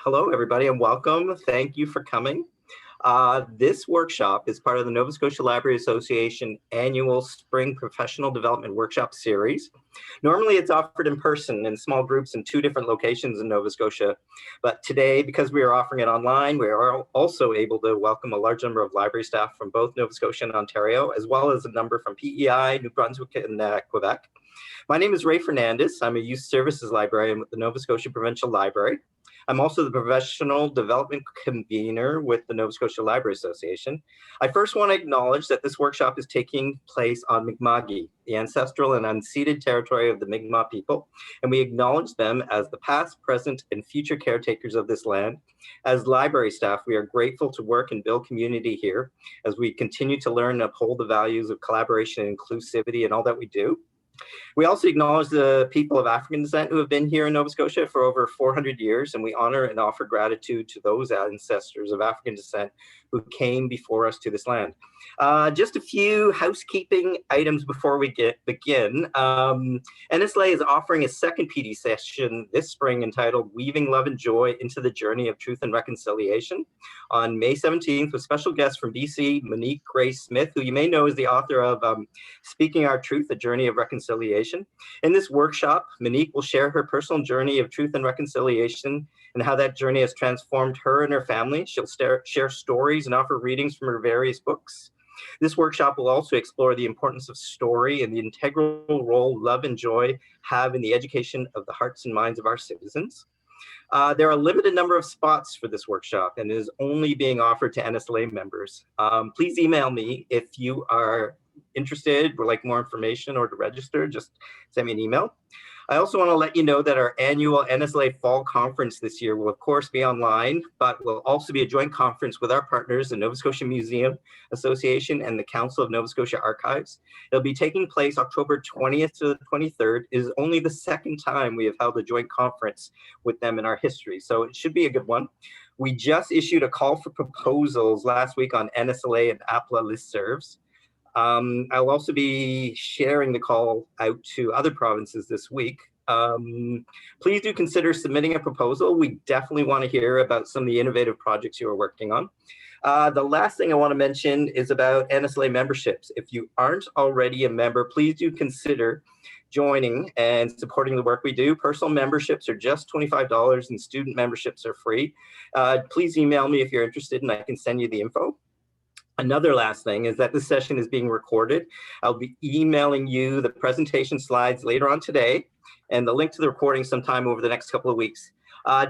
Hello, everybody, and welcome. Thank you for coming. This workshop is part of the Nova Scotia Library Association annual Spring Professional Development Workshop Series. Normally, it's offered in person in small groups in 2 different locations in Nova Scotia. But today, because we are offering it online, we are also able to welcome a large number of library staff from both Nova Scotia and Ontario, as well as a number from PEI, New Brunswick, and Quebec. My name is Ray Fernandez. I'm a youth services librarian with the Nova Scotia Provincial Library. I'm also the professional development convener with the Nova Scotia Library Association. I first want to acknowledge that this workshop is taking place on Mi'kma'ki, the ancestral and unceded territory of the Mi'kmaq people, and we acknowledge them as the past, present, and future caretakers of this land. As library staff, we are grateful to work and build community here as we continue to learn and uphold the values of collaboration and inclusivity in all that we do. We also acknowledge the people of African descent who have been here in Nova Scotia for over 400 years, and we honor and offer gratitude to those ancestors of African descent who came before us to this land. Just a few housekeeping items before we begin. NSLA is offering a second PD session this spring entitled Weaving Love and Joy into the Journey of Truth and Reconciliation on May 17th with special guests from BC, Monique Grace Smith, who you may know is the author of Speaking Our Truth, A Journey of Reconciliation. In this workshop, Monique will share her personal journey of truth and reconciliation and how that journey has transformed her and her family. She'll share stories and offer readings from her various books. This workshop will also explore the importance of story and the integral role love and joy have in the education of the hearts and minds of our citizens. There are a limited number of spots for this workshop and it is only being offered to NSLA members. Please email me if you are interested, would like more information or to register, just send me an email. I also want to let you know that our annual NSLA Fall Conference this year will of course be online, but will also be a joint conference with our partners, the Nova Scotia Museum Association and the Council of Nova Scotia Archives. It'll be taking place October 20th to the 23rd. It is only the second time we have held a joint conference with them in our history, so it should be a good one. We just issued a call for proposals last week on NSLA and APLA listservs. I'll also be sharing the call out to other provinces this week. Please do consider submitting a proposal. We definitely want to hear about some of the innovative projects you are working on. The last thing I want to mention is about NSLA memberships. If you aren't already a member, please do consider joining and supporting the work we do. Personal memberships are just $25 and student memberships are free. Please email me if you're interested and I can send you the info. Another last thing is that this session is being recorded. I'll be emailing you the presentation slides later on today and the link to the recording sometime over the next couple of weeks.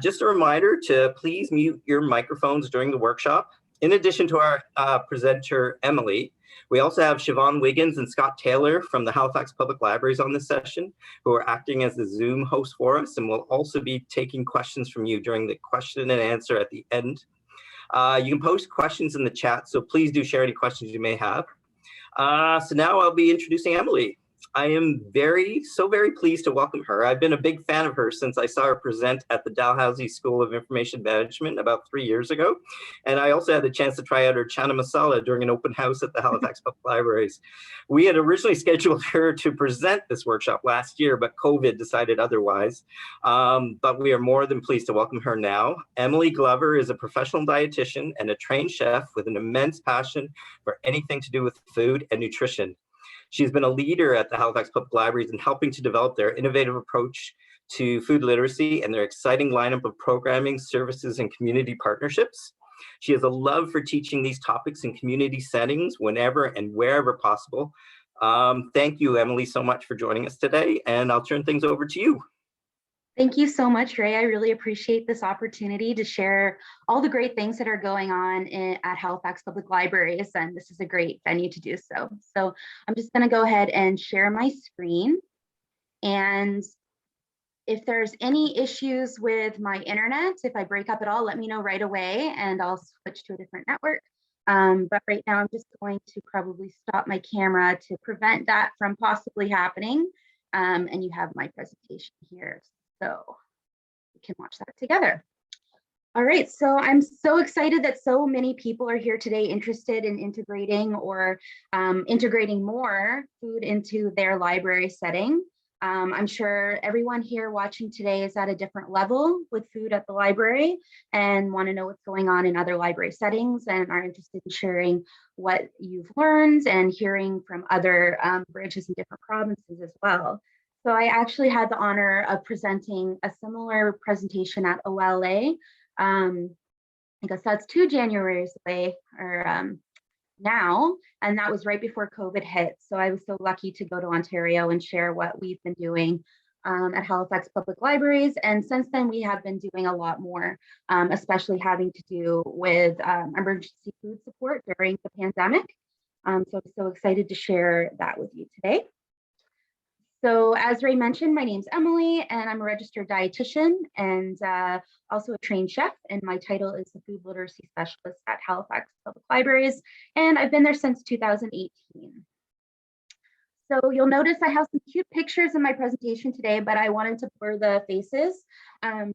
Just a reminder to please mute your microphones during the workshop. In addition to our presenter, Emily, we also have Siobhan Wiggins and Scott Taylor from the Halifax Public Libraries on this session, who are acting as the Zoom host for us, and will also be taking questions from you during the question and answer at the end. You can post questions in the chat, so please do share any questions you may have. So now I'll be introducing Emily. I am so very pleased to welcome her. I've been a big fan of hers since I saw her present at the Dalhousie School of Information Management about 3 years ago. And I also had the chance to try out her chana masala during an open house at the Halifax Public Libraries. We had originally scheduled her to present this workshop last year, but COVID decided otherwise. But we are more than pleased to welcome her now. Emily Glover is a professional dietitian and a trained chef with an immense passion for anything to do with food and nutrition. She's been a leader at the Halifax Public Libraries in helping to develop their innovative approach to food literacy and their exciting lineup of programming, services, and community partnerships. She has a love for teaching these topics in community settings whenever and wherever possible. Thank you, Emily, so much for joining us today, and I'll turn things over to you. Thank you so much, Ray. I really appreciate this opportunity to share all the great things that are going on at Halifax Public Libraries, and this is a great venue to do so. So I'm just going to go ahead and share my screen. And if there's any issues with my internet, if I break up at all, let me know right away and I'll switch to a different network. But right now I'm just going to probably stop my camera to prevent that from possibly happening. And you have my presentation here. So we can watch that together. All right, so I'm so excited that so many people are here today interested in integrating or integrating more food into their library setting. I'm sure everyone here watching today is at a different level with food at the library and want to know what's going on in other library settings and are interested in sharing what you've learned and hearing from other branches in different provinces as well. So I actually had the honor of presenting a similar presentation at OLA. I guess that's 2 Januaries away, or now, and that was right before COVID hit. So I was so lucky to go to Ontario and share what we've been doing at Halifax Public Libraries. And since then, we have been doing a lot more, especially having to do with emergency food support during the pandemic. So I'm so excited to share that with you today. So as Ray mentioned, my name's Emily and I'm a registered dietitian and also a trained chef. And my title is the food literacy specialist at Halifax Public Libraries. And I've been there since 2018. So you'll notice I have some cute pictures in my presentation today, but I wanted to blur the faces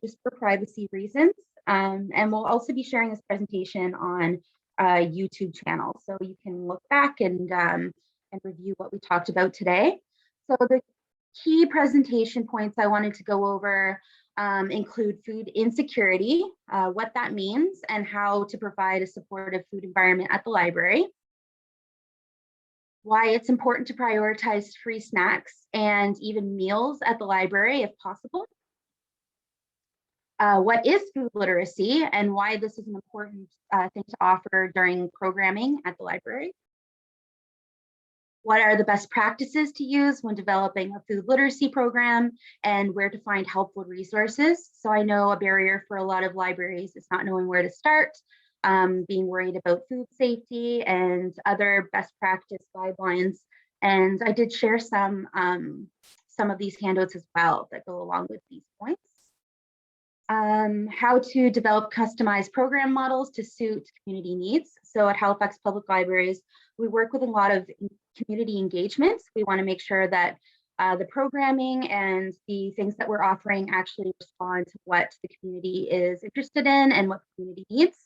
just for privacy reasons. And we'll also be sharing this presentation on a YouTube channel. So you can look back and review what we talked about today. So the key presentation points I wanted to go over include food insecurity, what that means, and how to provide a supportive food environment at the library, why it's important to prioritize free snacks and even meals at the library if possible, what is food literacy and why this is an important thing to offer during programming at the library, what are the best practices to use when developing a food literacy program and where to find helpful resources. So I know a barrier for a lot of libraries is not knowing where to start, being worried about food safety and other best practice guidelines. And I did share some of these handouts as well that go along with these points. How to develop customized program models to suit community needs. So at Halifax Public Libraries, we work with a lot of community engagements. We want to make sure that the programming and the things that we're offering actually respond to what the community is interested in and what the community needs.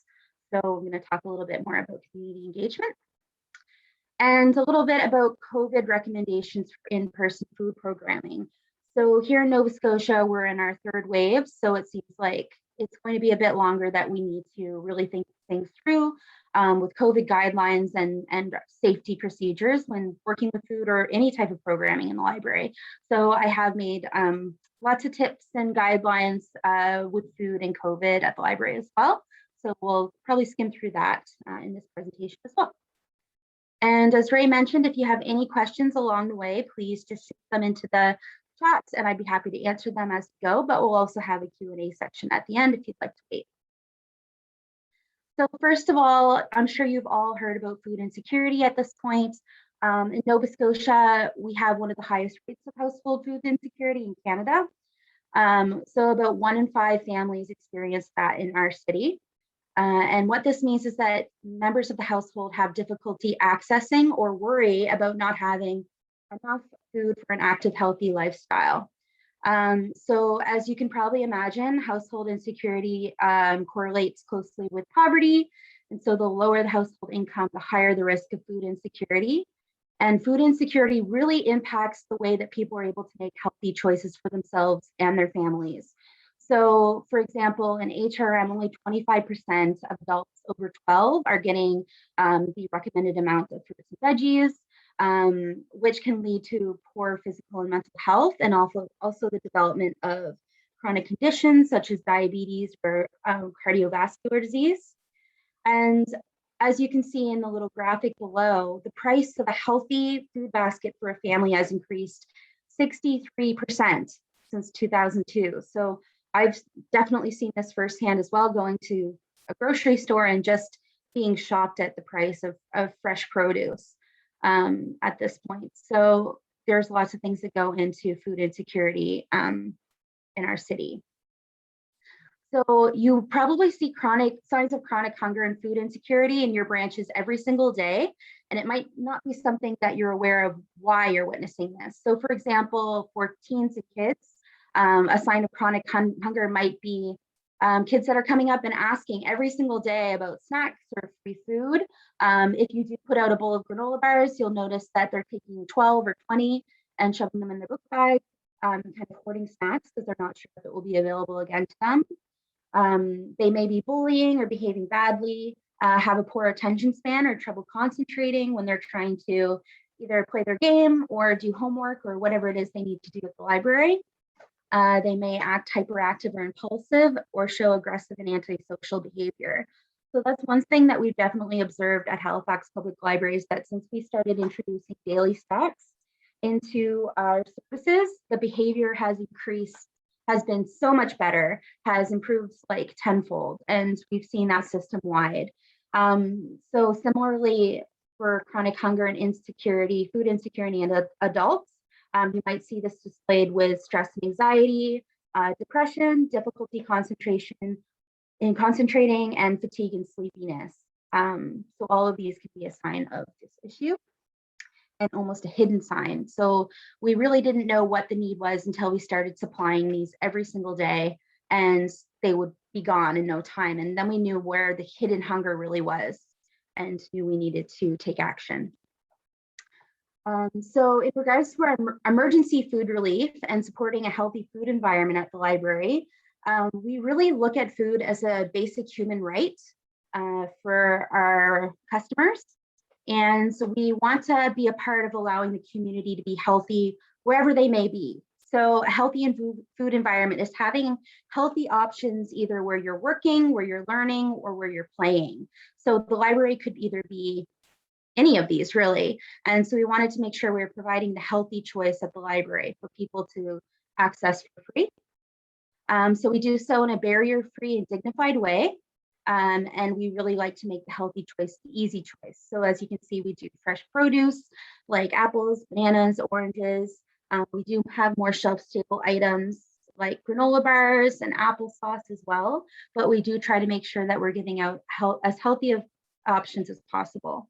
So I'm going to talk a little bit more about community engagement and a little bit about COVID recommendations for in-person food programming. So here in Nova Scotia, we're in our 3rd wave. So it seems like it's going to be a bit longer that we need to really think things through with COVID guidelines and safety procedures when working with food or any type of programming in the library. So I have made lots of tips and guidelines with food and COVID at the library as well. So we'll probably skim through that in this presentation as well. And as Ray mentioned, if you have any questions along the way, please just shoot them into the chat and I'd be happy to answer them as we go, but we'll also have a Q&A section at the end if you'd like to wait. So first of all, I'm sure you've all heard about food insecurity at this point. In Nova Scotia, we have one of the highest rates of household food insecurity in Canada. So about 1 in 5 families experience that in our city. And what this means is that members of the household have difficulty accessing or worry about not having enough food for an active, healthy lifestyle. So as you can probably imagine, household insecurity correlates closely with poverty. And so the lower the household income, the higher the risk of food insecurity. And food insecurity really impacts the way that people are able to make healthy choices for themselves and their families. So for example, in HRM, only 25% of adults over 12 are getting the recommended amount of fruits and veggies, which can lead to poor physical and mental health, and also the development of chronic conditions such as diabetes or cardiovascular disease. And as you can see in the little graphic below, the price of a healthy food basket for a family has increased 63% since 2002. So I've definitely seen this firsthand as well, going to a grocery store and just being shocked at the price of fresh produce at this point. So there's lots of things that go into food insecurity in our city. So you probably see signs of chronic hunger and food insecurity in your branches every single day, and it might not be something that you're aware of why you're witnessing this. So for example, for teens and kids, a sign of chronic hunger might be kids that are coming up and asking every single day about snacks or free food. If you do put out a bowl of granola bars, you'll notice that they're taking 12 or 20 and shoving them in their book bag. kind of hoarding snacks because they're not sure if it will be available again to them. They may be bullying or behaving badly, have a poor attention span or trouble concentrating when they're trying to either play their game or do homework or whatever it is they need to do at the library. They may act hyperactive or impulsive or show aggressive and antisocial behavior. So that's one thing that we've definitely observed at Halifax Public Libraries, that since we started introducing daily snacks into our services, the behavior has increased, has been so much better, has improved like tenfold, and we've seen that system-wide. So similarly, for chronic hunger and insecurity, food insecurity in adults, you might see this displayed with stress and anxiety, depression, difficulty in concentrating, and fatigue and sleepiness. So all of these could be a sign of this issue, and almost a hidden sign. So we really didn't know what the need was until we started supplying these every single day, and they would be gone in no time. And then we knew where the hidden hunger really was and knew we needed to take action. So in regards to our emergency food relief and supporting a healthy food environment at the library, we really look at food as a basic human right for our customers. And so we want to be a part of allowing the community to be healthy wherever they may be. So a healthy food environment is having healthy options either where you're working, where you're learning, or where you're playing. So the library could either be any of these really. And so we wanted to make sure we were providing the healthy choice at the library for people to access for free. So we do so in a barrier-free and dignified way. And we really like to make the healthy choice the easy choice. So as you can see, we do fresh produce like apples, bananas, oranges. We do have more shelf-stable items like granola bars and applesauce as well, but we do try to make sure that we're giving out as healthy of options as possible.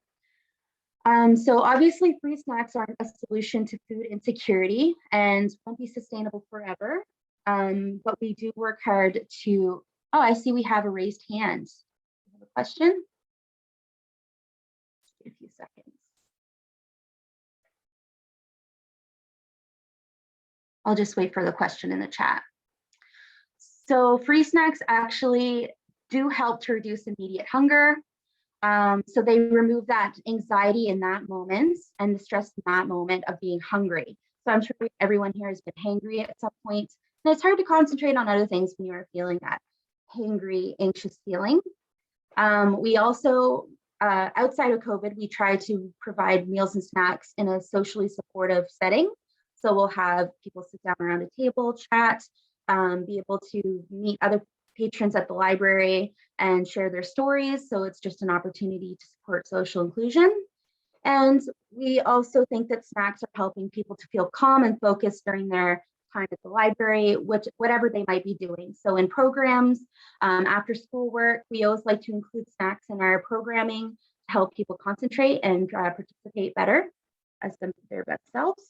So obviously free snacks aren't a solution to food insecurity and won't be sustainable forever. But we do work hard to, oh, I see we have a raised hand. You have a question? Just wait a few seconds. I'll just wait for the question in the chat. So free snacks actually do help to reduce immediate hunger. So they remove that anxiety in that moment and the stress in that moment of being hungry. So I'm sure everyone here has been hangry at some point. And it's hard to concentrate on other things when you are feeling that hangry, anxious feeling. We also, outside of COVID, we try to provide meals and snacks in a socially supportive setting. So we'll have people sit down around a table, chat, be able to meet other patrons at the library and share their stories. So it's just an opportunity to support social inclusion. And we also think that snacks are helping people to feel calm and focused during their time at the library, whatever they might be doing. So in programs, after school work, we always like to include snacks in our programming to help people concentrate and participate better as their best selves.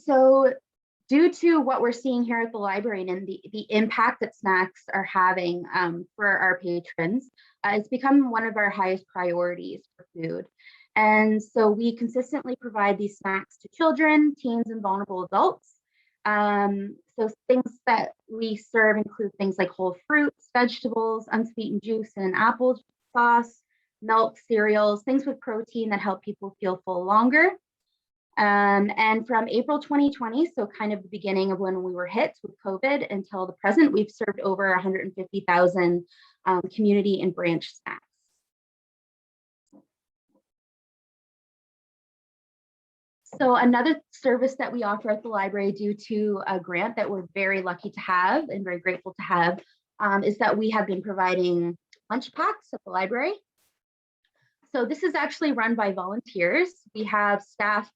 So due to what we're seeing here at the library and the impact that snacks are having for our patrons, it's become one of our highest priorities for food. And so we consistently provide these snacks to children, teens, and vulnerable adults. So things that we serve include things like whole fruits, vegetables, unsweetened juice and apple sauce, milk, cereals, things with protein that help people feel full longer. And from April 2020, so kind of the beginning of when we were hit with COVID until the present, we've served over 150,000 community and branch snacks. So another service that we offer at the library due to a grant that we're very lucky to have and very grateful to have is that we have been providing lunch packs at the library. So this is actually run by volunteers. We have staff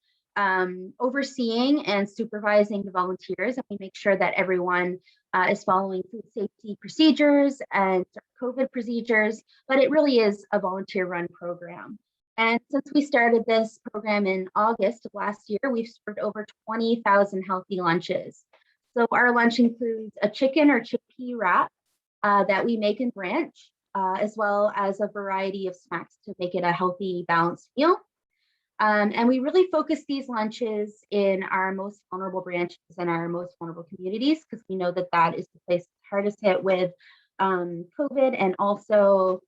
overseeing and supervising the volunteers, and we make sure that everyone is following food safety procedures and COVID procedures, but it really is a volunteer run program. And since we started this program in August of last year, we've served over 20,000 healthy lunches. So our lunch includes a chicken or chickpea wrap that we make in branch, as well as a variety of snacks to make it a healthy, balanced meal. And we really focus these lunches in our most vulnerable branches and our most vulnerable communities, because we know that that is the place hardest hit with COVID and also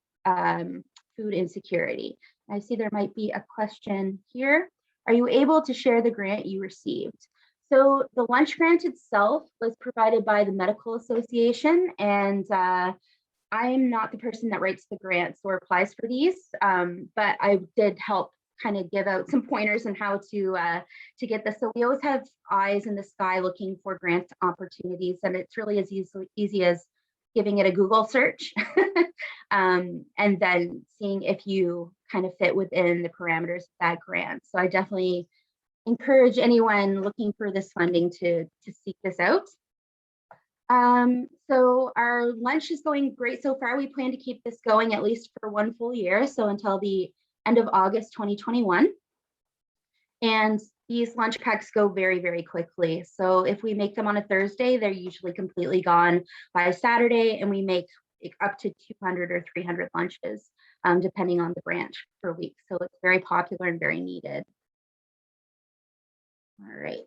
food insecurity. I see there might be a question here. Are you able to share the grant you received? So the lunch grant itself was provided by the Medical Association, and I'm not the person that writes the grants or applies for these, but I did help kind of give out some pointers on how to get this. So we always have eyes in the sky looking for grant opportunities, and it's really as easy as giving it a Google search and then seeing if you kind of fit within the parameters of that grant. So I definitely encourage anyone looking for this funding to seek this out. So our lunch is going great so far. We plan to keep this going at least for 1 full year, so until the end of August 2021. And these lunch packs go very, very quickly. So if we make them on a Thursday, they're usually completely gone by Saturday, and we make up to 200 or 300 lunches, depending on the branch per week. So it's very popular and very needed. All right.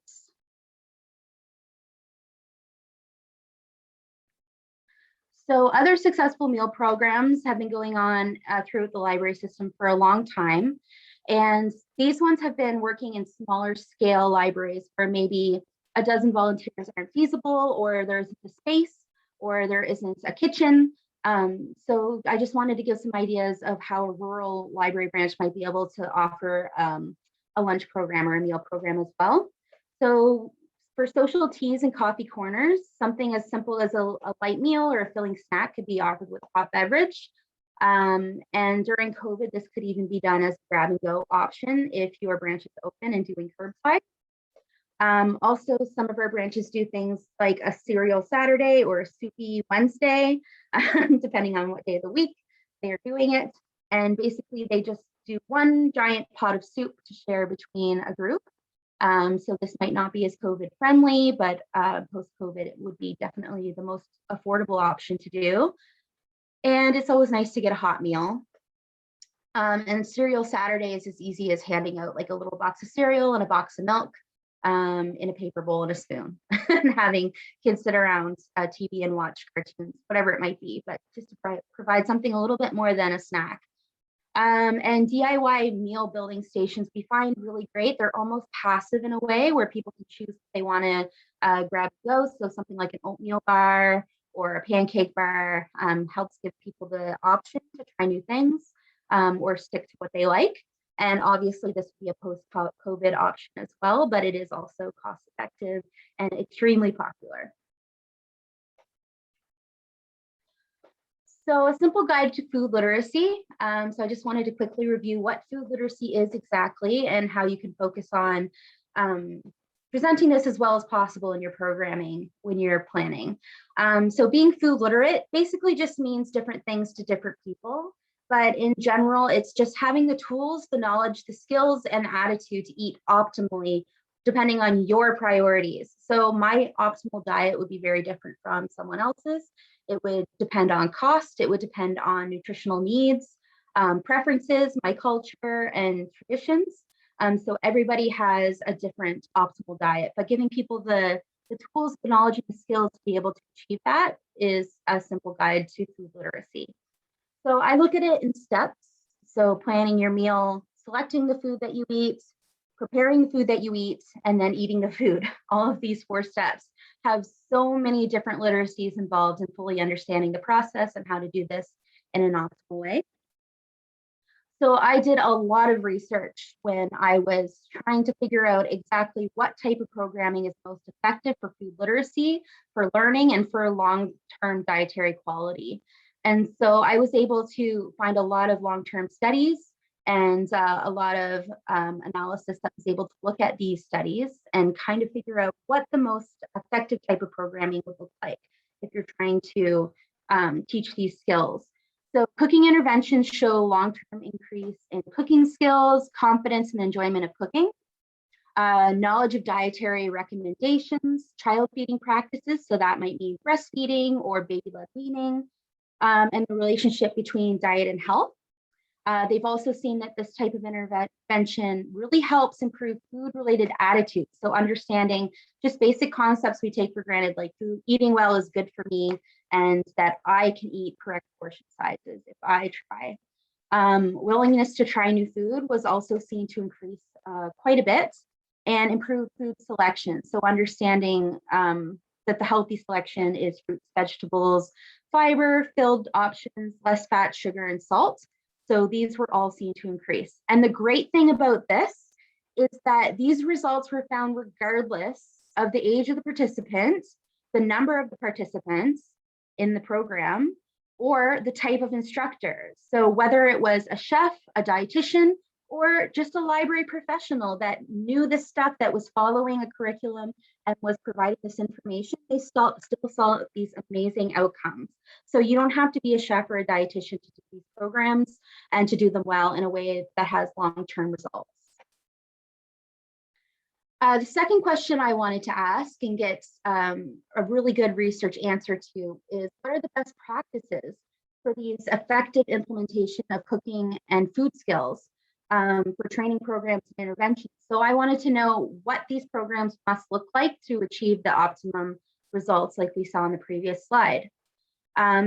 So other successful meal programs have been going on throughout the library system for a long time. And these ones have been working in smaller scale libraries where maybe a dozen volunteers aren't feasible, or there isn't a space, or there isn't a kitchen. So I just wanted to give some ideas of how a rural library branch might be able to offer a lunch program or a meal program as well. So for social teas and coffee corners, something as simple as a light meal or a filling snack could be offered with hot beverage. And during COVID, this could even be done as a grab and go option if your branch is open and doing curbside. Also, some of our branches do things like a cereal Saturday or a soupy Wednesday, depending on what day of the week they are doing it. And basically, they just do one giant pot of soup to share between a group. So this might not be as COVID friendly, but post-COVID, it would be definitely the most affordable option to do. And it's always nice to get a hot meal. And cereal Saturday is as easy as handing out like a little box of cereal and a box of milk in a paper bowl and a spoon, and having kids sit around TV and watch cartoons, whatever it might be, but just to provide something a little bit more than a snack. And DIY meal building stations we find really great. They're almost passive in a way where people can choose if they want to grab those. So something like an oatmeal bar or a pancake bar helps give people the option to try new things or stick to what they like. And obviously this would be a post-COVID option as well, but it is also cost effective and extremely popular. So a simple guide to food literacy. So I just wanted to quickly review what food literacy is exactly and how you can focus on presenting this as well as possible in your programming when you're planning. So being food literate basically just means different things to different people. But in general, it's just having the tools, the knowledge, the skills, and attitude to eat optimally depending on your priorities. So my optimal diet would be very different from someone else's. It would depend on cost, it would depend on nutritional needs, preferences, my culture, and traditions. So everybody has a different optimal diet, but giving people the tools, the knowledge, and the skills to be able to achieve that is a simple guide to food literacy. So I look at it in steps. So planning your meal, selecting the food that you eat, preparing the food that you eat, and then eating the food. All of these 4 steps have so many different literacies involved in fully understanding the process and how to do this in an optimal way. So I did a lot of research when I was trying to figure out exactly what type of programming is most effective for food literacy, for learning, and for long-term dietary quality. And so I was able to find a lot of long-term studies and a lot of analysis that was able to look at these studies and kind of figure out what the most effective type of programming would look like if you're trying to teach these skills. So cooking interventions show long-term increase in cooking skills, confidence, and enjoyment of cooking, knowledge of dietary recommendations, child feeding practices, so that might mean breastfeeding or baby-led weaning, and the relationship between diet and health. They've also seen that this type of intervention really helps improve food-related attitudes. So understanding just basic concepts we take for granted, like food, eating well is good for me, and that I can eat correct portion sizes if I try. Willingness to try new food was also seen to increase quite a bit, and improve food selection. So understanding that the healthy selection is fruits, vegetables, fiber, filled options, less fat, sugar, and salt. So these were all seen to increase. And the great thing about this is that these results were found regardless of the age of the participants, the number of the participants in the program, or the type of instructor. So whether it was a chef, a dietitian, or just a library professional that knew this stuff, that was following a curriculum and was providing this information, they still saw these amazing outcomes. So you don't have to be a chef or a dietitian to do these programs and to do them well in a way that has long-term results. The second question I wanted to ask and get a really good research answer to is, what are the best practices for these effective implementation of cooking and food skills for training programs and interventions? So I wanted to know what these programs must look like to achieve the optimum results like we saw in the previous slide.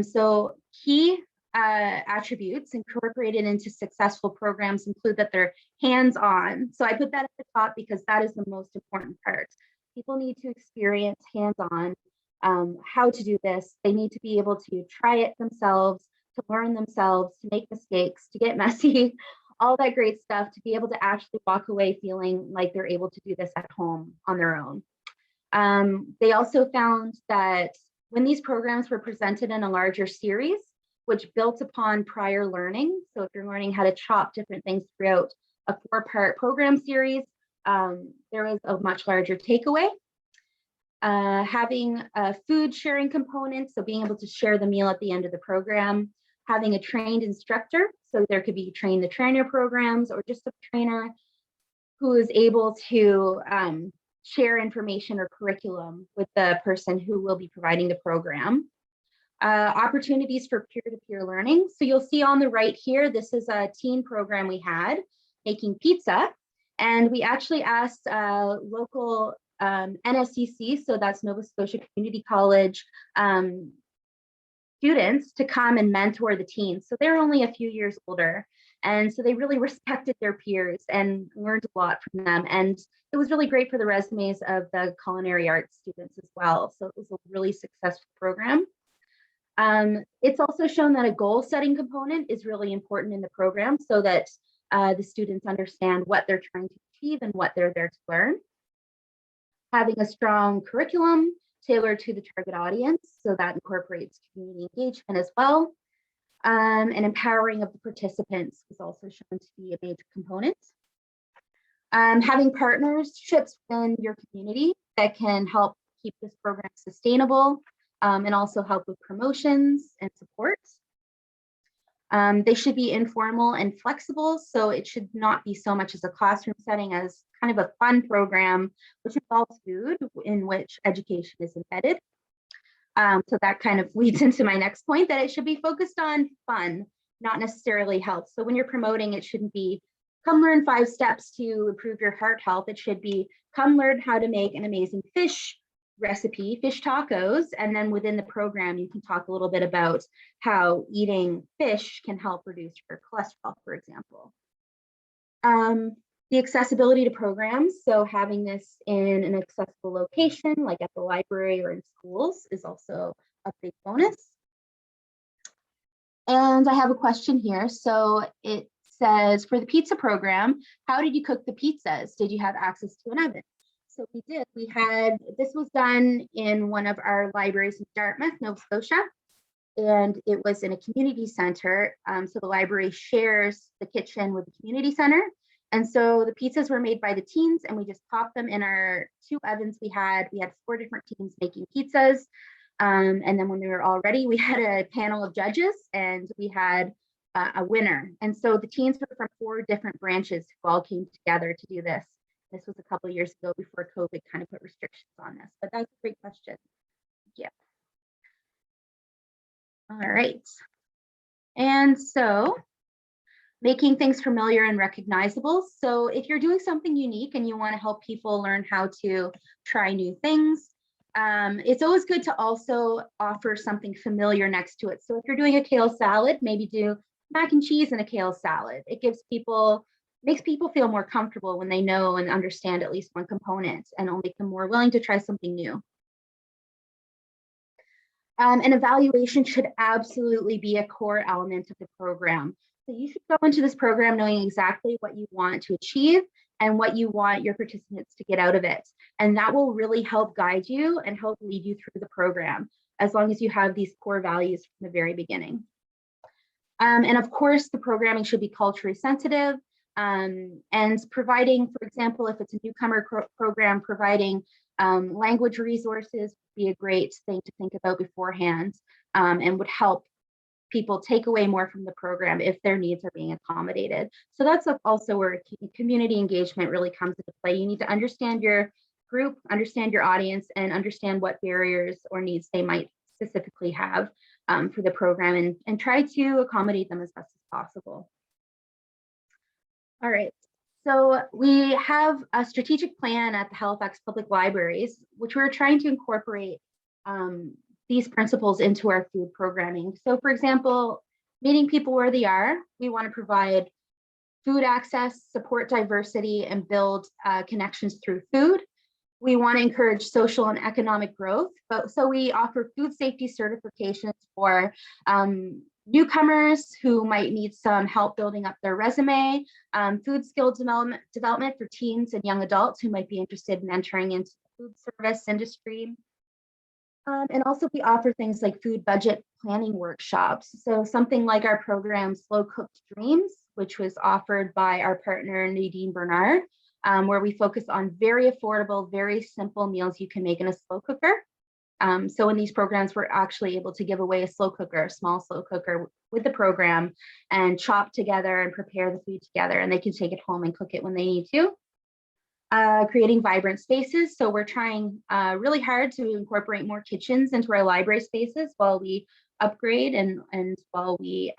So key attributes incorporated into successful programs include that they're hands-on. So I put that at the top because that is the most important part. People need to experience hands-on how to do this. They need to be able to try it themselves, to learn themselves, to make mistakes, to get messy, all that great stuff, to be able to actually walk away feeling like they're able to do this at home on their own. They also found that when these programs were presented in a larger series, which built upon prior learning, so if you're learning how to chop different things throughout a 4-part program series, there was a much larger takeaway. Having a food sharing component, so being able to share the meal at the end of the program, having a trained instructor, so there could be train the trainer programs or just a trainer who is able to share information or curriculum with the person who will be providing the program. Opportunities for peer-to-peer learning. So you'll see on the right here, this is a teen program we had making pizza. And we actually asked local NSCC, so that's Nova Scotia Community College students, to come and mentor the teens. So they're only a few years older. And so they really respected their peers and learned a lot from them. And it was really great for the resumes of the culinary arts students as well. So it was a really successful program. It's also shown that a goal setting component is really important in the program so that the students understand what they're trying to achieve and what they're there to learn. Having a strong curriculum tailored to the target audience, so that incorporates community engagement as well. And empowering of the participants was also shown to be a major component. Having partnerships within your community that can help keep this program sustainable, and also help with promotions and support. They should be informal and flexible, so it should not be so much as a classroom setting as kind of a fun program, which involves food in which education is embedded. So that kind of leads into my next point, that it should be focused on fun, not necessarily health. So when you're promoting, it shouldn't be, come learn 5 steps to improve your heart health. It should be, come learn how to make an amazing fish recipe, fish tacos, and then within the program you can talk a little bit about how eating fish can help reduce your cholesterol, for example. The accessibility to programs, so having this in an accessible location like at the library or in schools is also a big bonus. And I have a question here. So it says, for the pizza program, how did you cook the pizzas? Did you have access to an oven? So we did. We had, this was done in one of our libraries in Dartmouth, Nova Scotia, and it was in a community center. So the library shares the kitchen with the community center. And so the pizzas were made by the teens, and we just popped them in our 2 ovens we had. We had 4 different teams making pizzas. And then when they were all ready, we had a panel of judges and we had a winner. And so the teens were from 4 different branches who all came together to do this. This was a couple of years ago before COVID kind of put restrictions on this, but that's a great question. Yeah. All right. And so Making things familiar and recognizable. So if you're doing something unique and you want to help people learn how to try new things, it's always good to also offer something familiar next to it. So if you're doing a kale salad, maybe do mac and cheese and a kale salad. It makes people feel more comfortable when they know and understand at least one component, and it'll make them more willing to try something new. An evaluation should absolutely be a core element of the program. So you should go into this program knowing exactly what you want to achieve and what you want your participants to get out of it. And that will really help guide you and help lead you through the program, as long as you have these core values from the very beginning. And of course, the programming should be culturally sensitive, and providing, for example, if it's a newcomer program, providing language resources would be a great thing to think about beforehand, and would help people take away more from the program if their needs are being accommodated. So that's also where community engagement really comes into play. You need to understand your group, understand your audience, and understand what barriers or needs they might specifically have for the program, and try to accommodate them as best as possible. All right, so we have a strategic plan at the Halifax Public Libraries, which we're trying to incorporate these principles into our food programming. So for example, meeting people where they are, we want to provide food access, support diversity, and build connections through food. We want to encourage social and economic growth, so we offer food safety certifications for newcomers who might need some help building up their resume, food skill development for teens and young adults who might be interested in entering into the food service industry. And also we offer things like food budget planning workshops. So something like our program Slow Cooked Dreams, which was offered by our partner Nadine Bernard, where we focus on very affordable, very simple meals you can make in a slow cooker. So in these programs, we're actually able to give away a slow cooker, a small slow cooker with the program, and chop together and prepare the food together, and they can take it home and cook it when they need to. Creating vibrant spaces. So we're trying really hard to incorporate more kitchens into our library spaces while we upgrade and while we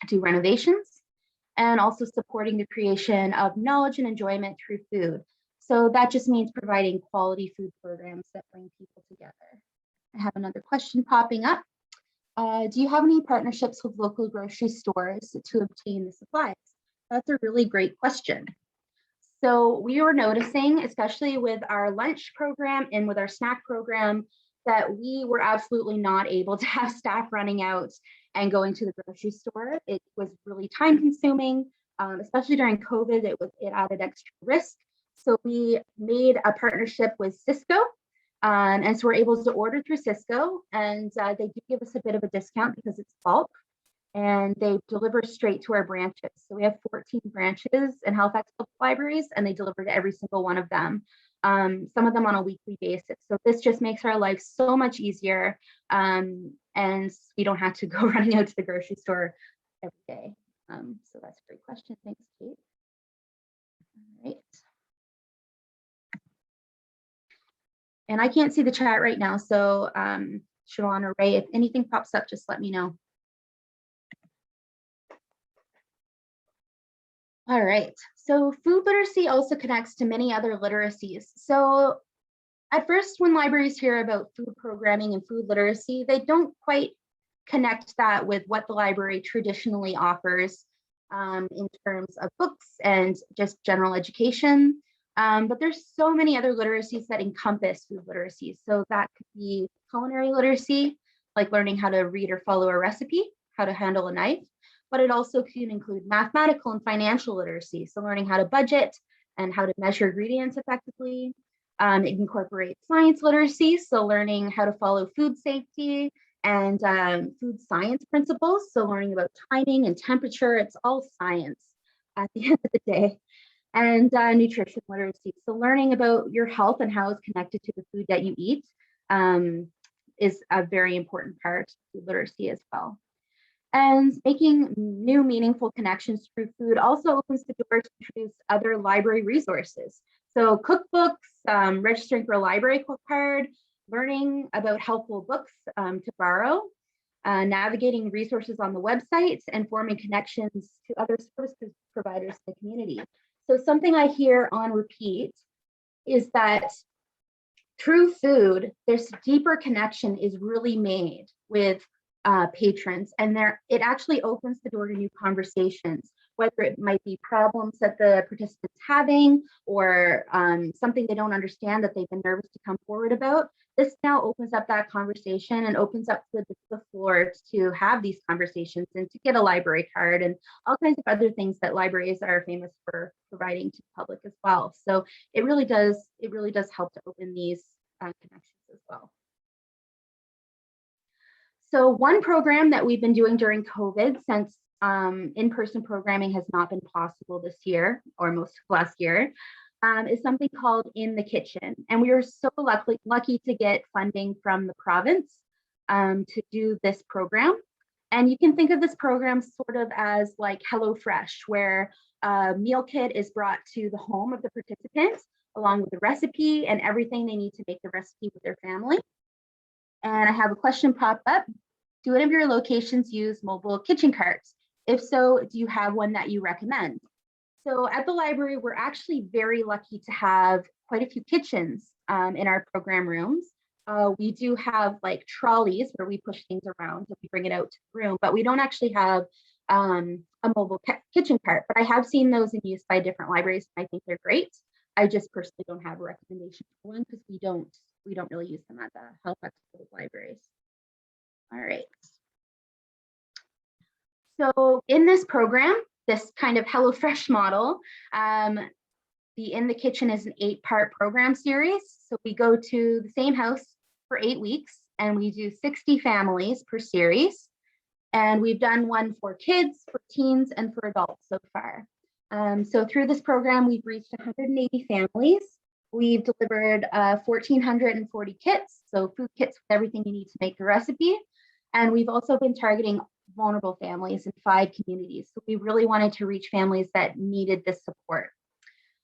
do renovations, and also supporting the creation of knowledge and enjoyment through food. So that just means providing quality food programs that bring people together. I have another question popping up. Do you have any partnerships with local grocery stores to obtain the supplies? That's a really great question. So we were noticing, especially with our lunch program and with our snack program, that we were absolutely not able to have staff running out and going to the grocery store. It was really time consuming, especially during COVID, it added extra risk. So we made a partnership with Cisco. And so we're able to order through Cisco, and they do give us a bit of a discount because it's bulk, and they deliver straight to our branches. So we have 14 branches in Halifax Public Libraries, and they deliver to every single one of them, some of them on a weekly basis. So this just makes our life so much easier, and we don't have to go running out to the grocery store every day. So that's a great question. Thanks, Kate. All right. And I can't see the chat right now, so Siobhan or Ray, if anything pops up, just let me know. All right, so food literacy also connects to many other literacies. So at first, when libraries hear about food programming and food literacy, they don't quite connect that with what the library traditionally offers in terms of books and just general education. But there's so many other literacies that encompass food literacy. So that could be culinary literacy, like learning how to read or follow a recipe, how to handle a knife. But it also can include mathematical and financial literacy. So learning how to budget and how to measure ingredients effectively. It incorporates science literacy. So learning how to follow food safety and food science principles. So learning about timing and temperature, it's all science at the end of the day. And nutrition literacy. So learning about your health and how it's connected to the food that you eat is a very important part of food literacy as well. And making new meaningful connections through food also opens the door to introduce other library resources. So cookbooks, registering for a library card, learning about helpful books to borrow, navigating resources on the website, and forming connections to other service providers in the community. So something I hear on repeat is that through food, there's deeper connection is really made with patrons, and it actually opens the door to new conversations, whether it might be problems that the participants having or something they don't understand that they've been nervous to come forward about. This now opens up that conversation and opens up the floor to have these conversations and to get a library card and all kinds of other things that libraries are famous for providing to the public as well. So it really does help to open these connections as well. So one program that we've been doing during COVID, since in-person programming has not been possible this year or most of last year, is something called In the Kitchen. And we were so lucky to get funding from the province to do this program. And you can think of this program sort of as like HelloFresh, where a meal kit is brought to the home of the participant along with the recipe and everything they need to make the recipe with their family. And I have a question pop up. Do any of your locations use mobile kitchen carts? If so, do you have one that you recommend? So at the library, we're actually very lucky to have quite a few kitchens in our program rooms. We do have like trolleys where we push things around and we bring it out to the room, but we don't actually have a mobile kitchen cart. But I have seen those in use by different libraries, and I think they're great. I just personally don't have a recommendation for one because we don't really use them at the Halifax Public Libraries. All right. So in this program, this kind of HelloFresh model, the In the Kitchen is an 8-part program series. So we go to the same house for 8 weeks and we do 60 families per series. And we've done one for kids, for teens, and for adults so far. So through this program, we've reached 180 families. We've delivered 1,440 kits, so food kits with everything you need to make the recipe. And we've also been targeting vulnerable families in 5 communities. So we really wanted to reach families that needed this support.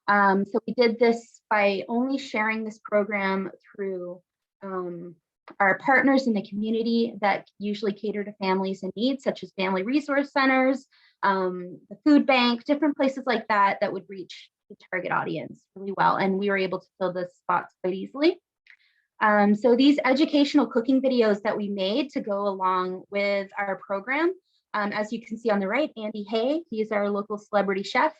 So we did this by only sharing this program through our partners in the community that usually cater to families in need, such as family resource centers, the food bank, different places like that that would reach the target audience really well. And we were able to fill the spots quite easily. So these educational cooking videos that we made to go along with our program, as you can see on the right, Andy Hay, he's our local celebrity chef.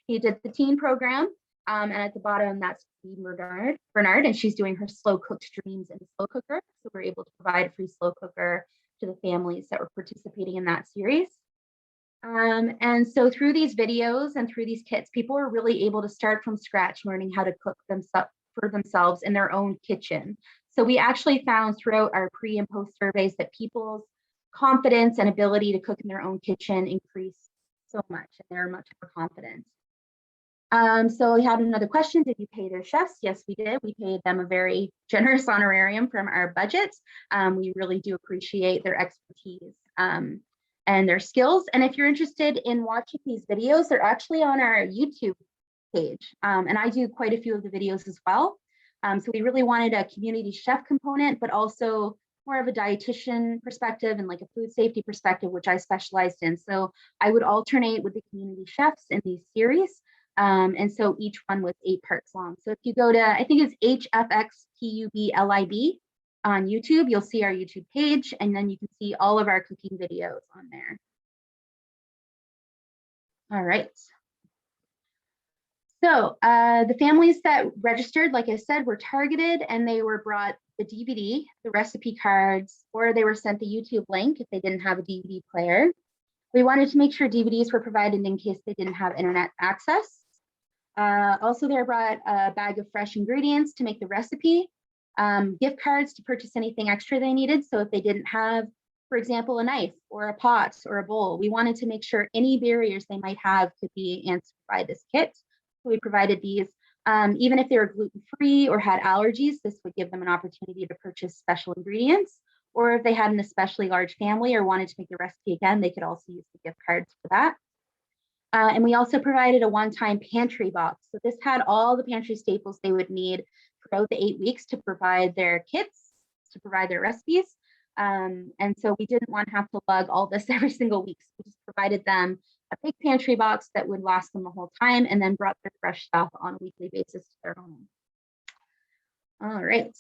He did the teen program. And at the bottom, that's Bernard, and she's doing her slow cooked dreams in the slow cooker. So we're able to provide a free slow cooker to the families that were participating in that series. And so through these videos and through these kits, people are really able to start from scratch, learning how to cook for themselves in their own kitchen. So we actually found throughout our pre and post surveys that people's confidence and ability to cook in their own kitchen increased so much, and they're much more confident. So we had another question. Did you pay their chefs? Yes, we did. We paid them a very generous honorarium from our budget. We really do appreciate their expertise and their skills. And if you're interested in watching these videos, they're actually on our YouTube page. And I do quite a few of the videos as well. So we really wanted a community chef component, but also more of a dietitian perspective and like a food safety perspective, which I specialized in. So I would alternate with the community chefs in these series. And so each one was 8 parts long. So if you go to, I think it's HFXPUBLIB on YouTube, you'll see our YouTube page, and then you can see all of our cooking videos on there. All right. So the families that registered, like I said, were targeted, and they were brought the DVD, the recipe cards, or they were sent the YouTube link if they didn't have a DVD player. We wanted to make sure DVDs were provided in case they didn't have internet access. Also, they were brought a bag of fresh ingredients to make the recipe, gift cards to purchase anything extra they needed. So if they didn't have, for example, a knife or a pot or a bowl, we wanted to make sure any barriers they might have could be answered by this kit. So we provided these. Even if they were gluten-free or had allergies, this would give them an opportunity to purchase special ingredients. Or if they had an especially large family or wanted to make the recipe again, they could also use the gift cards for that. And we also provided a one-time pantry box. So this had all the pantry staples they would need throughout the 8 weeks to provide their kits, to provide their recipes. And so we didn't want to have to lug all this every single week. So we just provided them a big pantry box that would last them the whole time, and then brought their fresh stuff on a weekly basis to their home. All right.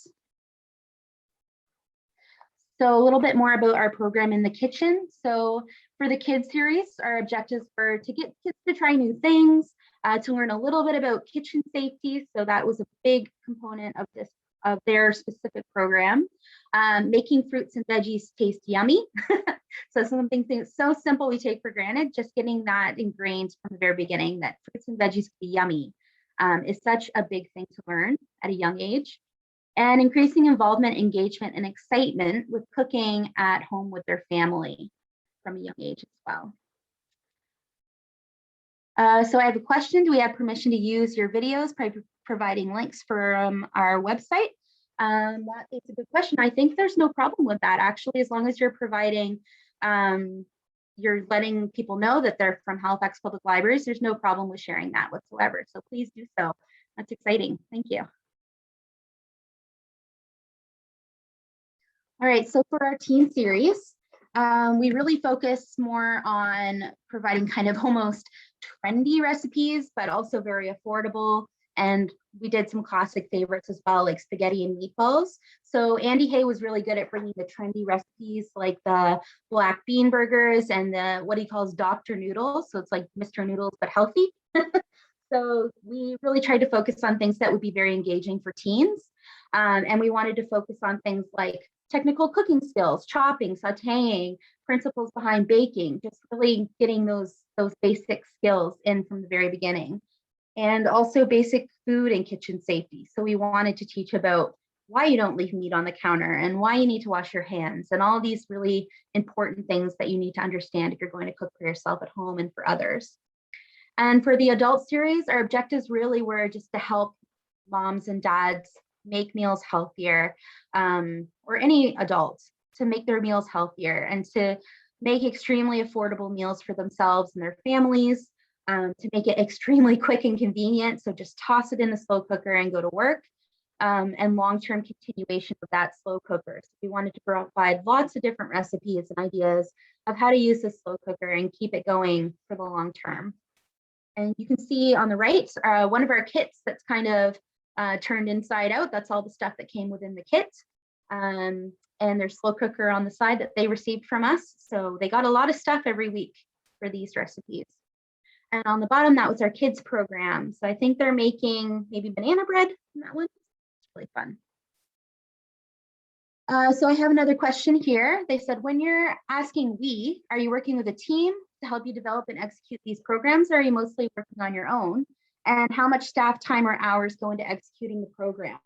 So a little bit more about our program in the kitchen. So for the kids series, our objectives were to get kids to try new things, to learn a little bit about kitchen safety. So that was a big component of their specific program. Making fruits and veggies taste yummy. So something so simple we take for granted, just getting that ingrained from the very beginning that fruits and veggies can be yummy is such a big thing to learn at a young age. And increasing involvement, engagement, and excitement with cooking at home with their family from a young age as well. So I have a question. Do we have permission to use your videos by providing links from our website? That is a good question. I think there's no problem with that, actually, as long as you're providing, you're letting people know that they're from Halifax Public Libraries. There's no problem with sharing that whatsoever. So please do so. That's exciting. Thank you. All right, so for our teen series, we really focus more on providing kind of almost trendy recipes, but also very affordable. And we did some classic favorites as well, like spaghetti and meatballs. So Andy Hay was really good at bringing the trendy recipes like the black bean burgers and the what he calls Dr. Noodles. So it's like Mr. Noodles, but healthy. So we really tried to focus on things that would be very engaging for teens. And we wanted to focus on things like technical cooking skills, chopping, sauteing, principles behind baking, just really getting those basic skills in from the very beginning. And also basic food and kitchen safety. So we wanted to teach about why you don't leave meat on the counter and why you need to wash your hands and all these really important things that you need to understand if you're going to cook for yourself at home and for others. And for the adult series, our objectives really were just to help moms and dads make meals healthier, or any adults to make their meals healthier and to make extremely affordable meals for themselves and their families, to make it extremely quick and convenient. So just toss it in the slow cooker and go to work, and long-term continuation of that slow cooker. So we wanted to provide lots of different recipes and ideas of how to use this slow cooker and keep it going for the long term. And you can see on the right, one of our kits that's kind of turned inside out. That's all the stuff that came within the kit. And there's slow cooker on the side that they received from us. So they got a lot of stuff every week for these recipes. And on the bottom, that was our kids program. So I think they're making maybe banana bread in that one. It's really fun. So I have another question here. They said, when you're asking we, are you working with a team to help you develop and execute these programs, or are you mostly working on your own? And how much staff time or hours go into executing the program?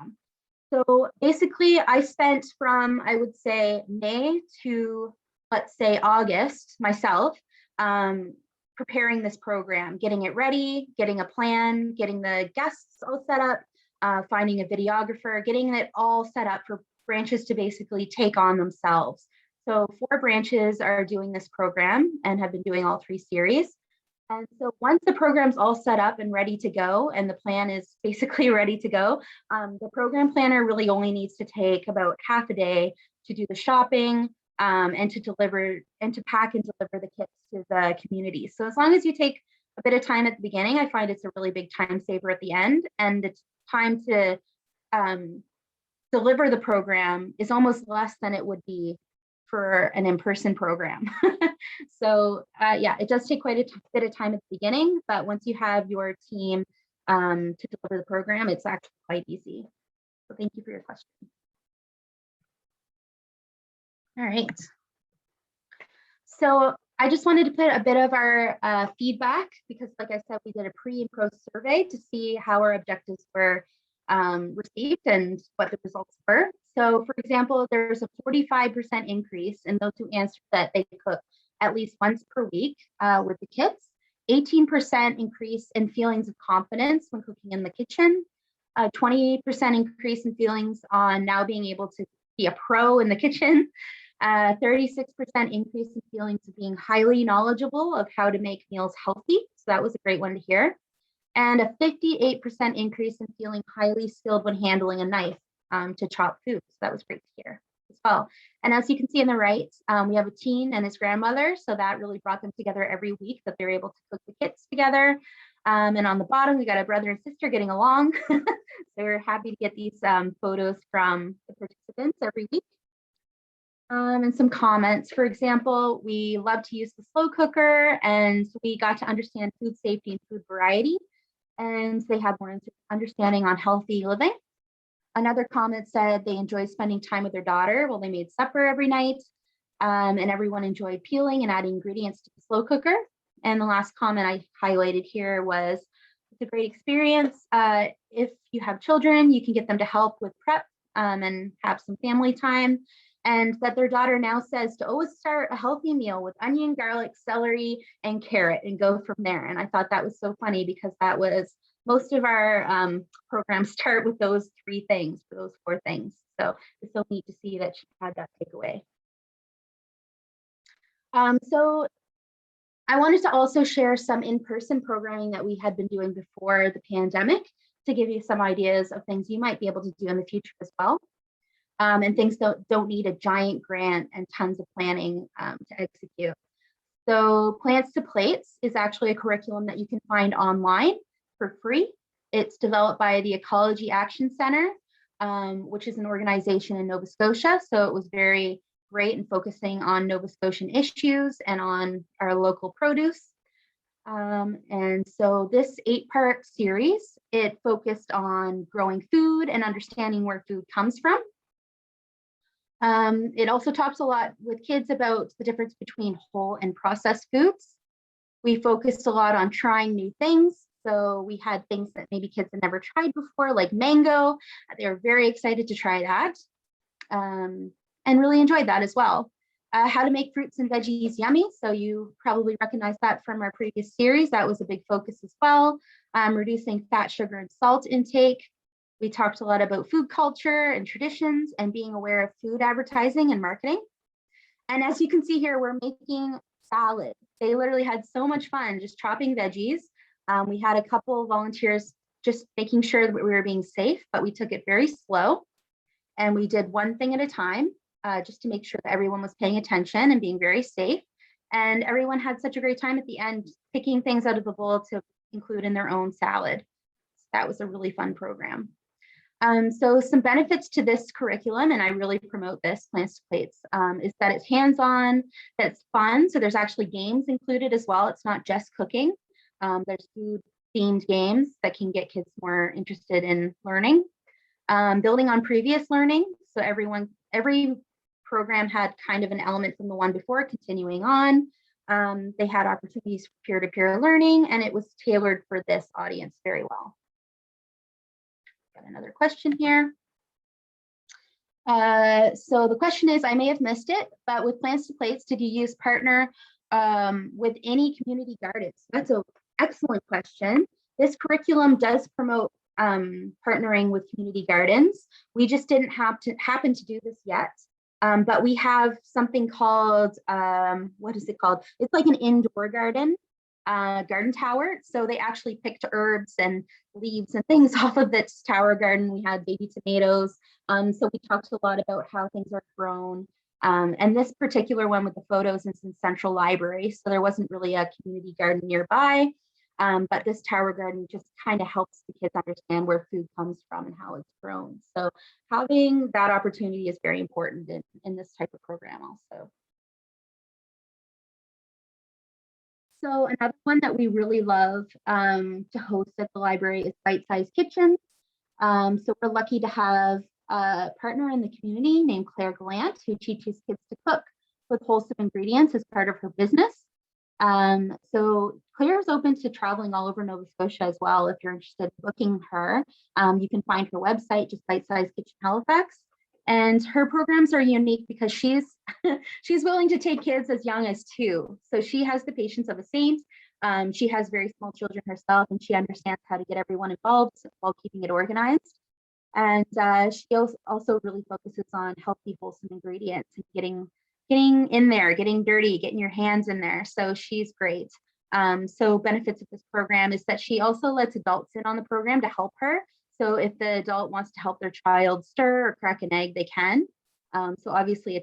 So basically, I spent from, I would say, May to, let's say, August myself, preparing this program, getting it ready, getting a plan, getting the guests all set up, finding a videographer, getting it all set up for branches to basically take on themselves. So 4 branches are doing this program and have been doing all 3 series. And so once the program's all set up and ready to go, and the plan is basically ready to go, the program planner really only needs to take about half a day to do the shopping, and to deliver and to pack and deliver the kits to the community. So as long as you take a bit of time at the beginning, I find it's a really big time saver at the end, and the time to deliver the program is almost less than it would be for an in-person program. So yeah, it does take quite a bit of time at the beginning, but once you have your team to deliver the program, it's actually quite easy. So thank you for your question. All right. So I just wanted to put a bit of our feedback, because like I said, we did a pre and post survey to see how our objectives were received and what the results were. So for example, there's a 45% increase in those who answered that they cook at least once per week with the kits, 18% increase in feelings of confidence when cooking in the kitchen, 20% increase in feelings on now being able to be a pro in the kitchen, 36% increase in feelings of being highly knowledgeable of how to make meals healthy. So that was a great one to hear. And a 58% increase in feeling highly skilled when handling a knife to chop food. So that was great to hear as as well. And as you can see on the right, we have a teen and his grandmother. So that really brought them together every week that they're able to cook the kits together. And on the bottom, we got a brother and sister getting along. So we're happy to get these photos from the participants every week. And some comments. For example, we love to use the slow cooker, and we got to understand food safety and food variety. And they had more understanding on healthy living. Another comment said they enjoyed spending time with their daughter while they made supper every night. And everyone enjoyed peeling and adding ingredients to the slow cooker. And the last comment I highlighted here was, it's a great experience. If you have children, you can get them to help with prep and have some family time. And that their daughter now says to always start a healthy meal with onion, garlic, celery, and carrot and go from there. And I thought that was so funny because that was most of our programs start with those 3 things, those 4 things. So it's so neat to see that she had that takeaway. So I wanted to also share some in-person programming that we had been doing before the pandemic to give you some ideas of things you might be able to do in the future as well. And things don't need a giant grant and tons of planning to execute. So Plants to Plates is actually a curriculum that you can find online for free. It's developed by the Ecology Action Center, which is an organization in Nova Scotia. So it was very great in focusing on Nova Scotian issues and on our local produce. And so this 8-part series, it focused on growing food and understanding where food comes from. It also talks a lot with kids about the difference between whole and processed foods. We focused a lot on trying new things. So we had things that maybe kids had never tried before, like mango. They were very excited to try that and really enjoyed that as well. How to make fruits and veggies yummy. So you probably recognize that from our previous series. That was a big focus as well. Reducing fat, sugar, and salt intake. We talked a lot about food culture and traditions and being aware of food advertising and marketing. And as you can see here, we're making salad. They literally had so much fun just chopping veggies. We had a couple of volunteers just making sure that we were being safe, but we took it very slow. And we did one thing at a time just to make sure that everyone was paying attention and being very safe. And everyone had such a great time at the end, picking things out of the bowl to include in their own salad. So that was a really fun program. So some benefits to this curriculum, and I really promote this, Plants to Plates, is that it's hands-on, that it's fun. So there's actually games included as well. It's not just cooking. There's food-themed games that can get kids more interested in learning. Building on previous learning. So every program had kind of an element from the one before, continuing on. They had opportunities for peer-to-peer learning, and it was tailored for this audience very well. Got another question here. So the question is, I may have missed it, but with Plants to Plates, did you use partner with any community gardens? That's an excellent question. This curriculum does promote partnering with community gardens. We just didn't happen to do this yet. But we have something called, what is it called? It's like an indoor garden tower. So they actually picked herbs and leaves and things off of this tower garden. We had baby tomatoes. So we talked a lot about how things are grown. And this particular one with the photos is in Central Library. So there wasn't really a community garden nearby. But this tower garden just kind of helps the kids understand where food comes from and how it's grown. So having that opportunity is very important in this type of program also. So another one that we really love to host at the library is Bite-Sized Kitchens. So we're lucky to have a partner in the community named Claire Gallant, who teaches kids to cook with wholesome ingredients as part of her business. So Claire is open to traveling all over Nova Scotia as well. If you're interested in booking her, you can find her website, just Bite-Sized Kitchen Halifax. And her programs are unique because she's willing to take kids as young as 2. So she has the patience of a saint. She has very small children herself, and she understands how to get everyone involved while keeping it organized. And she also really focuses on healthy, wholesome ingredients and getting in there, getting dirty, getting your hands in there. So she's great. So benefits of this program is that she also lets adults in on the program to help her. So if the adult wants to help their child stir or crack an egg, they can. So obviously a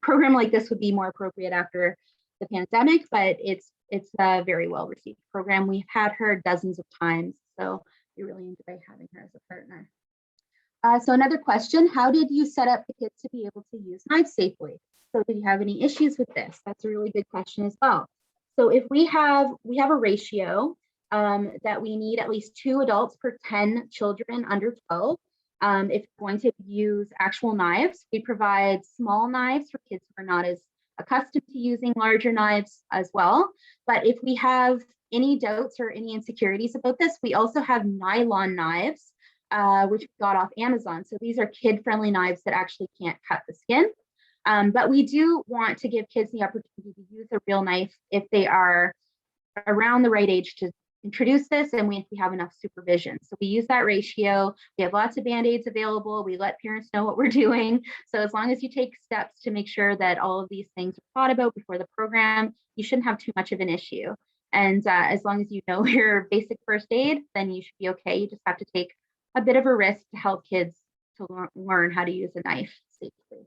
program like this would be more appropriate after the pandemic, but it's a very well received program. We've had her dozens of times, so we really enjoy having her as a partner. So another question, how did you set up the kids to be able to use knives safely? So did you have any issues with this? That's a really good question as well. So if we have a ratio that we need at least 2 adults per 10 children under 12. If we're going to use actual knives, we provide small knives for kids who are not as accustomed to using larger knives as well. But if we have any doubts or any insecurities about this, we also have nylon knives, which we got off Amazon. So these are kid-friendly knives that actually can't cut the skin. But we do want to give kids the opportunity to use a real knife if they are around the right age to introduce this, and we have enough supervision. So we use that ratio. We have lots of Band-Aids available. We let parents know what we're doing. So as long as you take steps to make sure that all of these things are thought about before the program, you shouldn't have too much of an issue. And as long as you know your basic first aid, then you should be okay. You just have to take a bit of a risk to help kids to learn how to use a knife safely.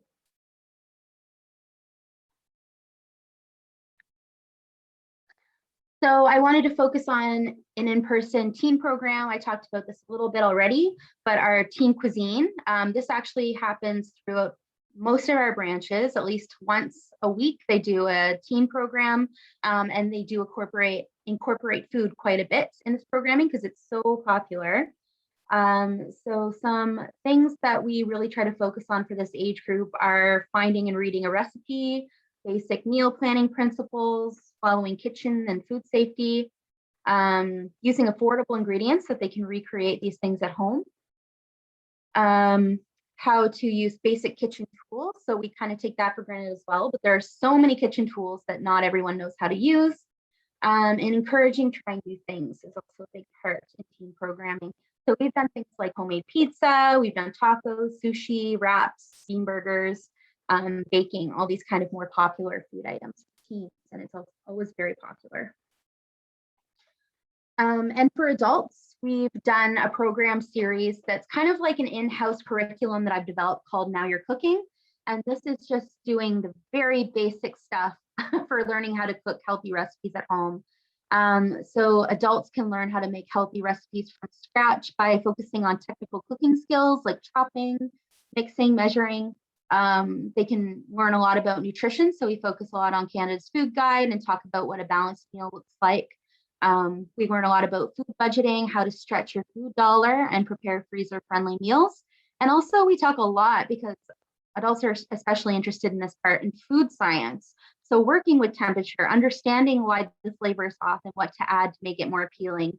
So I wanted to focus on an in-person teen program. I talked about this a little bit already, but our teen cuisine, this actually happens throughout most of our branches. At least once a week, they do a teen program, and they do incorporate food quite a bit in this programming because it's so popular. So some things that we really try to focus on for this age group are finding and reading a recipe, basic meal planning principles, following kitchen and food safety, using affordable ingredients so that they can recreate these things at home, how to use basic kitchen tools. So we kind of take that for granted as well, but there are so many kitchen tools that not everyone knows how to use. And encouraging trying new things is also a big part in teen programming. So we've done things like homemade pizza, we've done tacos, sushi, wraps, bean burgers, baking, all these kind of more popular food items for teens, and it's always very popular. And for adults, we've done a program series that's kind of like an in-house curriculum that I've developed called Now You're Cooking. And this is just doing the very basic stuff for learning how to cook healthy recipes at home. So adults can learn how to make healthy recipes from scratch by focusing on technical cooking skills like chopping, mixing, measuring. They can learn a lot about nutrition. So we focus a lot on Canada's Food Guide and talk about what a balanced meal looks like. We learn a lot about food budgeting, how to stretch your food dollar and prepare freezer-friendly meals. And also we talk a lot, because adults are especially interested in this part, in food science. So working with temperature, understanding why the flavor is off and what to add to make it more appealing,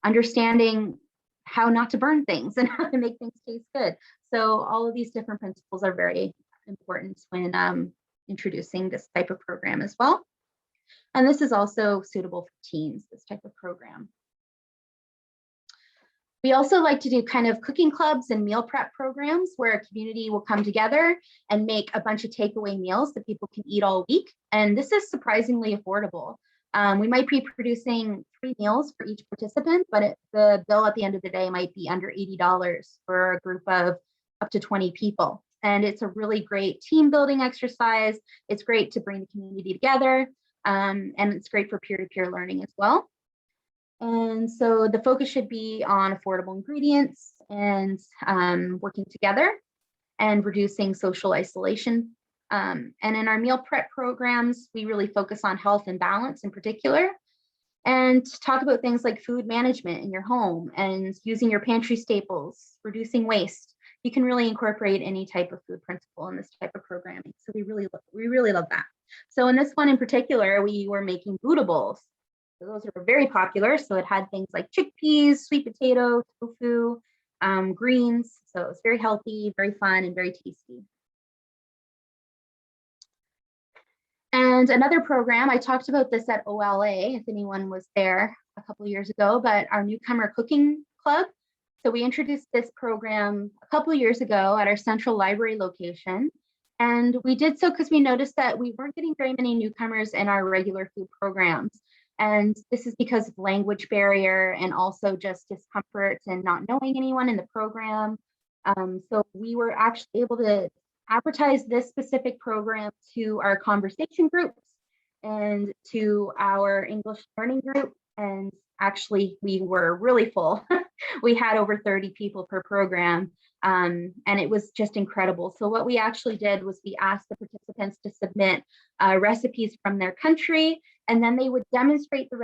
understanding how not to burn things and how to make things taste good. So all of these different principles are very important when introducing this type of program as well. And this is also suitable for teens, this type of program. We also like to do kind of cooking clubs and meal prep programs where a community will come together and make a bunch of takeaway meals that people can eat all week. And this is surprisingly affordable. We might be producing 3 meals for each participant, but the bill at the end of the day might be under $80 for a group of up to 20 people. And it's a really great team building exercise. It's great to bring the community together, and it's great for peer-to-peer learning as well. And so the focus should be on affordable ingredients and working together and reducing social isolation. And in our meal prep programs, we really focus on health and balance in particular, and talk about things like food management in your home and using your pantry staples, reducing waste. You can really incorporate any type of food principle in this type of programming. So we really love that. So in this one in particular, we were making Buddha bowls. So those are very popular. So it had things like chickpeas, sweet potato, tofu, greens. So it was very healthy, very fun, and very tasty. And another program, I talked about this at OLA, if anyone was there a couple of years ago, but our newcomer cooking club. So we introduced this program a couple of years ago at our central library location. And we did so because we noticed that we weren't getting very many newcomers in our regular food programs. And this is because of language barrier and also just discomfort and not knowing anyone in the program. So we were actually able to advertise this specific program to our conversation groups and to our English learning group. And actually, we were really full. We had over 30 people per program, and it was just incredible. So what we actually did was we asked the participants to submit recipes from their country, and then they would demonstrate the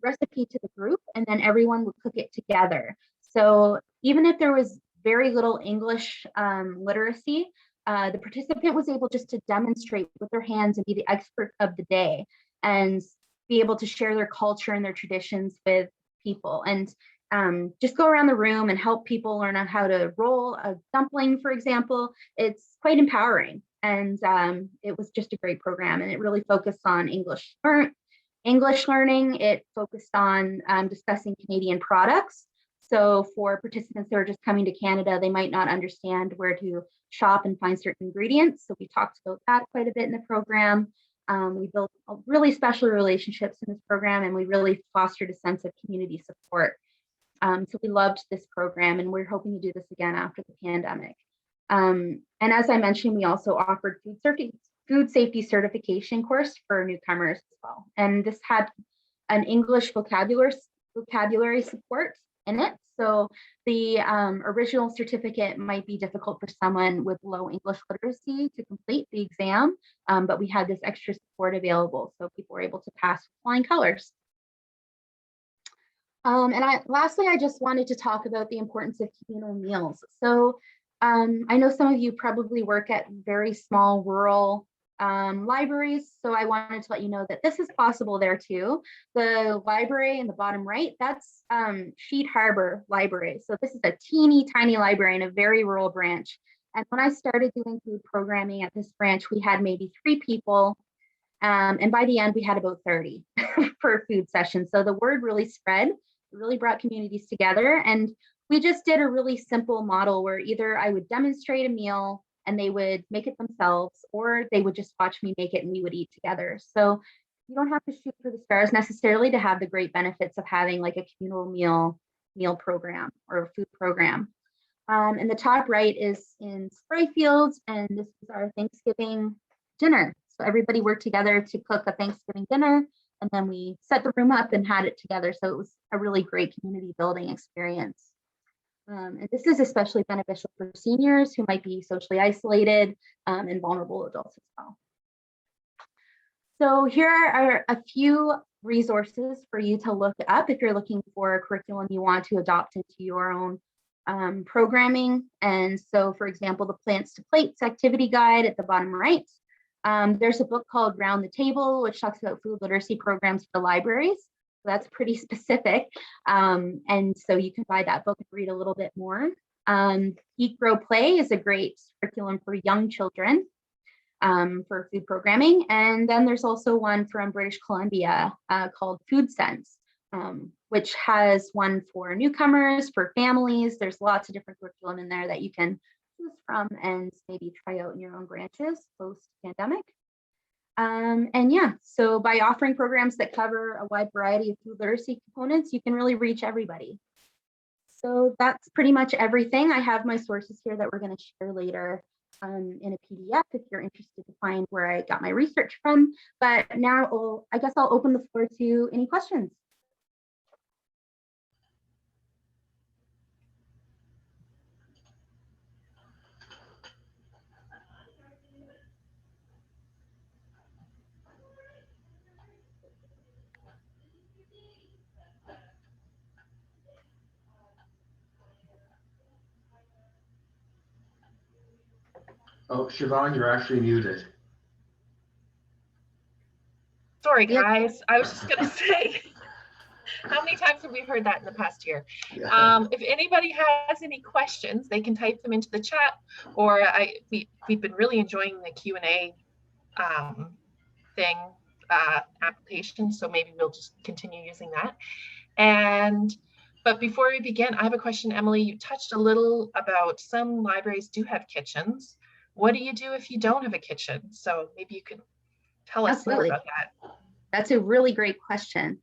recipe to the group, and then everyone would cook it together. So even if there was very little English literacy, the participant was able just to demonstrate with their hands and be the expert of the day and be able to share their culture and their traditions with people, and just go around the room and help people learn how to roll a dumpling, for example. It's quite empowering, and it was just a great program, and it really focused on English learning. It focused on discussing Canadian products. So for participants that are just coming to Canada, they might not understand where to shop and find certain ingredients. So we talked about that quite a bit in the program. We built really special relationships in this program, and we really fostered a sense of community support. So we loved this program, and we're hoping to do this again after the pandemic. And as I mentioned, we also offered food safety certification course for newcomers as well. And this had an English vocabulary support in it. So the original certificate might be difficult for someone with low English literacy to complete the exam, but we had this extra support available, so people were able to pass with flying colors. Lastly, I just wanted to talk about the importance of communal meals. So I know some of you probably work at very small rural libraries, so I wanted to let you know that this is possible there too. The library in the bottom right, that's Sheet Harbor Library. So this is a teeny tiny library in a very rural branch. And when I started doing food programming at this branch, we had maybe 3 people. And by the end, we had about 30 per food session. So the word really spread, it really brought communities together. And we just did a really simple model where either I would demonstrate a meal and they would make it themselves, or they would just watch me make it and we would eat together. So you don't have to shoot for the stars necessarily to have the great benefits of having like a communal meal program or a food program. And the top right is in Sprayfields, and this is our Thanksgiving dinner. So everybody worked together to cook a Thanksgiving dinner, and then we set the room up and had it together. So it was a really great community building experience. And this is especially beneficial for seniors who might be socially isolated and vulnerable adults as well. So here are a few resources for you to look up if you're looking for a curriculum you want to adopt into your own programming. And so, for example, the Plants to Plates activity guide at the bottom right. There's a book called Round the Table, which talks about food literacy programs for libraries. So that's pretty specific. And so you can buy that book and read a little bit more. Eat, Grow, Play is a great curriculum for young children for food programming. And then there's also one from British Columbia called Food Sense, which has one for newcomers, for families. There's lots of different curriculum in there that you can choose from and maybe try out in your own branches post-pandemic. And yeah, so by offering programs that cover a wide variety of food literacy components, you can really reach everybody. So that's pretty much everything. I have my sources here that we're going to share later in a PDF if you're interested to find where I got my research from. But now I guess I'll open the floor to any questions. Oh, Siobhan, you're actually muted. Sorry, guys. I was just going to say, how many times have we heard that in the past year? Yeah. If anybody has any questions, they can type them into the chat, or we've been really enjoying the Q&A application, so maybe we'll just continue using that. But before we begin, I have a question, Emily. You touched a little about some libraries do have kitchens. What do you do if you don't have a kitchen? So maybe you could tell us more about that. That's a really great question.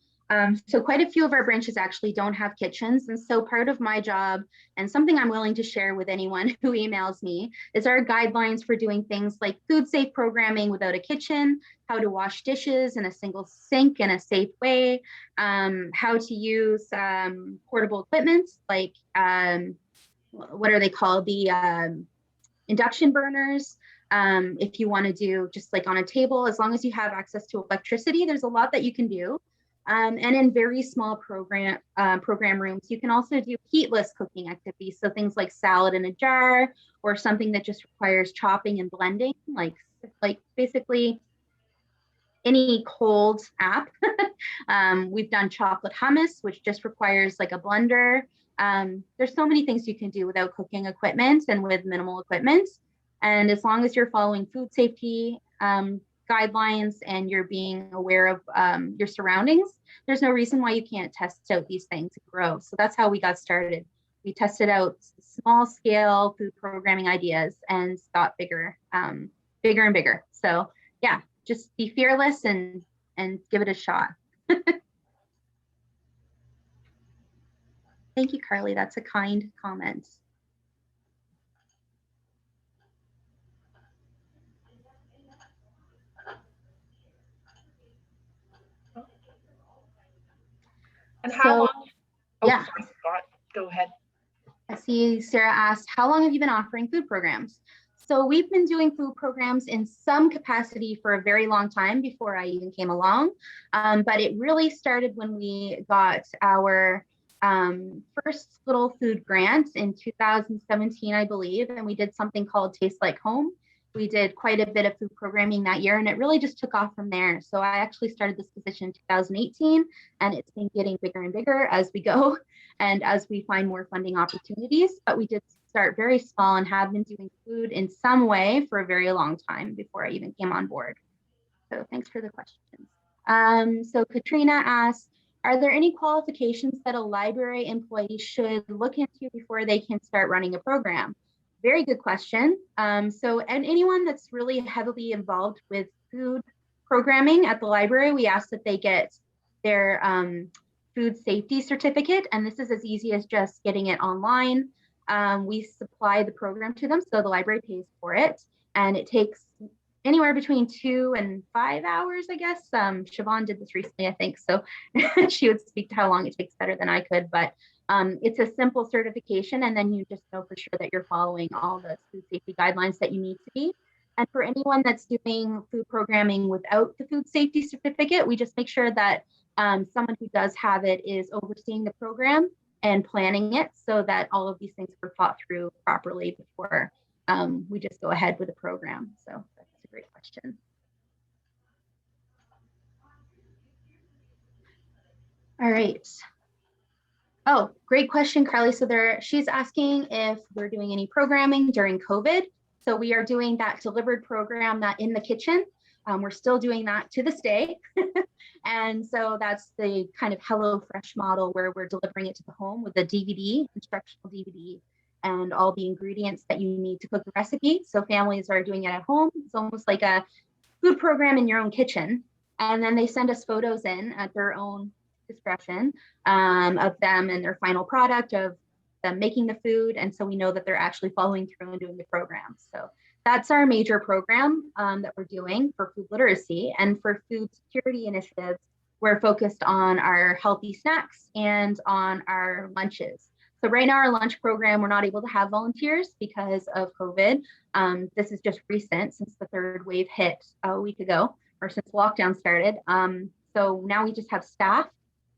So quite a few of our branches actually don't have kitchens. And so part of my job, and something I'm willing to share with anyone who emails me, is our guidelines for doing things like food safe programming without a kitchen, how to wash dishes in a single sink in a safe way, how to use portable equipment like, what are they called? The induction burners. If you want to do just like on a table, as long as you have access to electricity, there's a lot that you can do. And in very small program rooms, you can also do heatless cooking activities. So things like salad in a jar, or something that just requires chopping and blending, like basically any cold app. We've done chocolate hummus, which just requires like a blender. There's so many things you can do without cooking equipment and with minimal equipment. And as long as you're following food safety guidelines and you're being aware of your surroundings, there's no reason why you can't test out these things and grow. So that's how we got started. We tested out small scale food programming ideas and got bigger, bigger and bigger. So yeah, just be fearless and give it a shot. Thank you, Carly. That's a kind comment. And how long? Oh, yeah. sorry, Scott, go ahead. I see Sarah asked, how long have you been offering food programs? So we've been doing food programs in some capacity for a very long time before I even came along. But it really started when we got our first little food grant in 2017, I believe. And we did something called Taste Like Home. We did quite a bit of food programming that year, and it really just took off from there. So I actually started this position in 2018, and it's been getting bigger and bigger as we go and as we find more funding opportunities. But we did start very small and have been doing food in some way for a very long time before I even came on board. So thanks for the questions. So Katrina asked, are there any qualifications that a library employee should look into before they can start running a program? Very good question. And anyone that's really heavily involved with food programming at the library, we ask that they get their food safety certificate. And this is as easy as just getting it online. We supply the program to them, so the library pays for it. And it takes anywhere between 2 and 5 hours, I guess. Siobhan did this recently, I think. So she would speak to how long it takes better than I could. But it's a simple certification, and then you just know for sure that you're following all the food safety guidelines that you need to be. And for anyone that's doing food programming without the food safety certificate, we just make sure that someone who does have it is overseeing the program and planning it so that all of these things were thought through properly before we just go ahead with the program. So that's a great question. All right. Oh, great question, Carly. So she's asking if we're doing any programming during COVID. So we are doing that delivered program that in the kitchen. We're still doing that to this day. And so that's the kind of HelloFresh model where we're delivering it to the home with a DVD, instructional DVD, and all the ingredients that you need to cook the recipe. So families are doing it at home. It's almost like a food program in your own kitchen. And then they send us photos in at their own discretion of them and their final product of them making the food. And so we know that they're actually following through and doing the program. So that's our major program that we're doing for food literacy. And for food security initiatives, we're focused on our healthy snacks and on our lunches. So right now, our lunch program, we're not able to have volunteers because of COVID. This is just recent since the third wave hit a week ago, or since lockdown started. So now we just have staff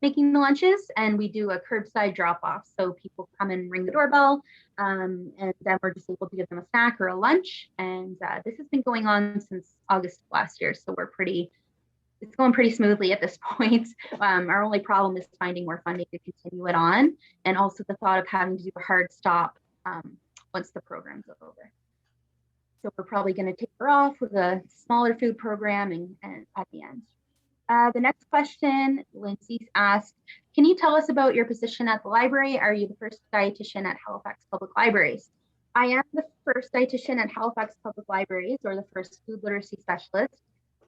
making the lunches, and we do a curbside drop off. So people come and ring the doorbell, and then we're just able to give them a snack or a lunch. And this has been going on since August of last year. So it's going pretty smoothly at this point. Our only problem is finding more funding to continue it on, and also the thought of having to do a hard stop once the program's over. So we're probably going to taper off with a smaller food program and at the end. The next question, Lindsay asked, can you tell us about your position at the library? Are you the first dietitian at Halifax Public Libraries? I am the first dietitian at Halifax Public Libraries, or the first food literacy specialist.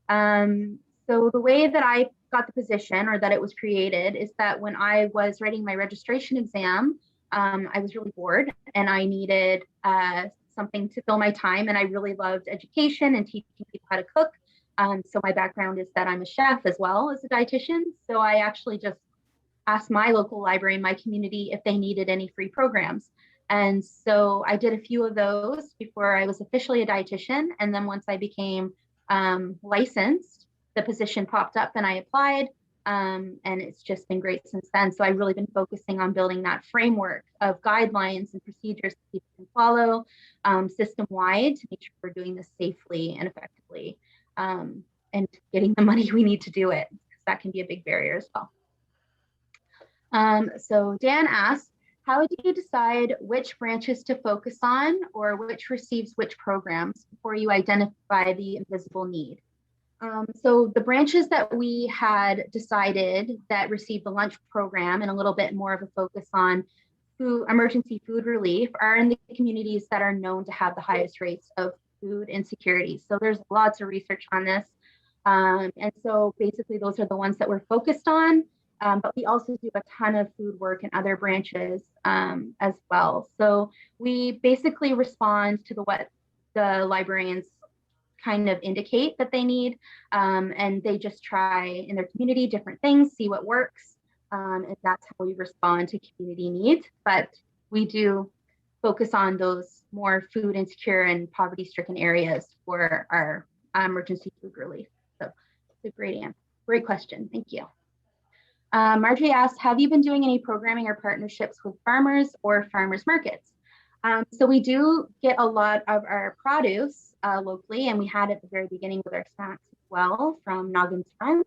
So the way that I got the position, or that it was created, is that when I was writing my registration exam, I was really bored and I needed something to fill my time, and I really loved education and teaching people how to cook. So my background is that I'm a chef as well as a dietitian. So I actually just asked my local library in my community if they needed any free programs. And so I did a few of those before I was officially a dietitian. And then once I became licensed, the position popped up and I applied. And it's just been great since then. So I've really been focusing on building that framework of guidelines and procedures that people can follow system-wide to make sure we're doing this safely and effectively, and getting the money we need to do it, because that can be a big barrier as well. So Dan asked, how do you decide which branches to focus on or which receives which programs before you identify the invisible need? So the branches that we had decided that received the lunch program and a little bit more of a focus on emergency food relief are in the communities that are known to have the highest rates of food insecurity. So there's lots of research on this. And so basically those are the ones that we're focused on. But we also do a ton of food work in other branches as well. So we basically respond to what the librarians kind of indicate that they need, and they just try in their community different things, see what works, and that's how we respond to community needs. But we do focus on those more food insecure and poverty-stricken areas for our emergency food relief. So it's a great question. Thank you. Marjorie asked, have you been doing any programming or partnerships with farmers or farmers markets? So we do get a lot of our produce locally, and we had at the very beginning with our snacks as well from Noggin's Friends.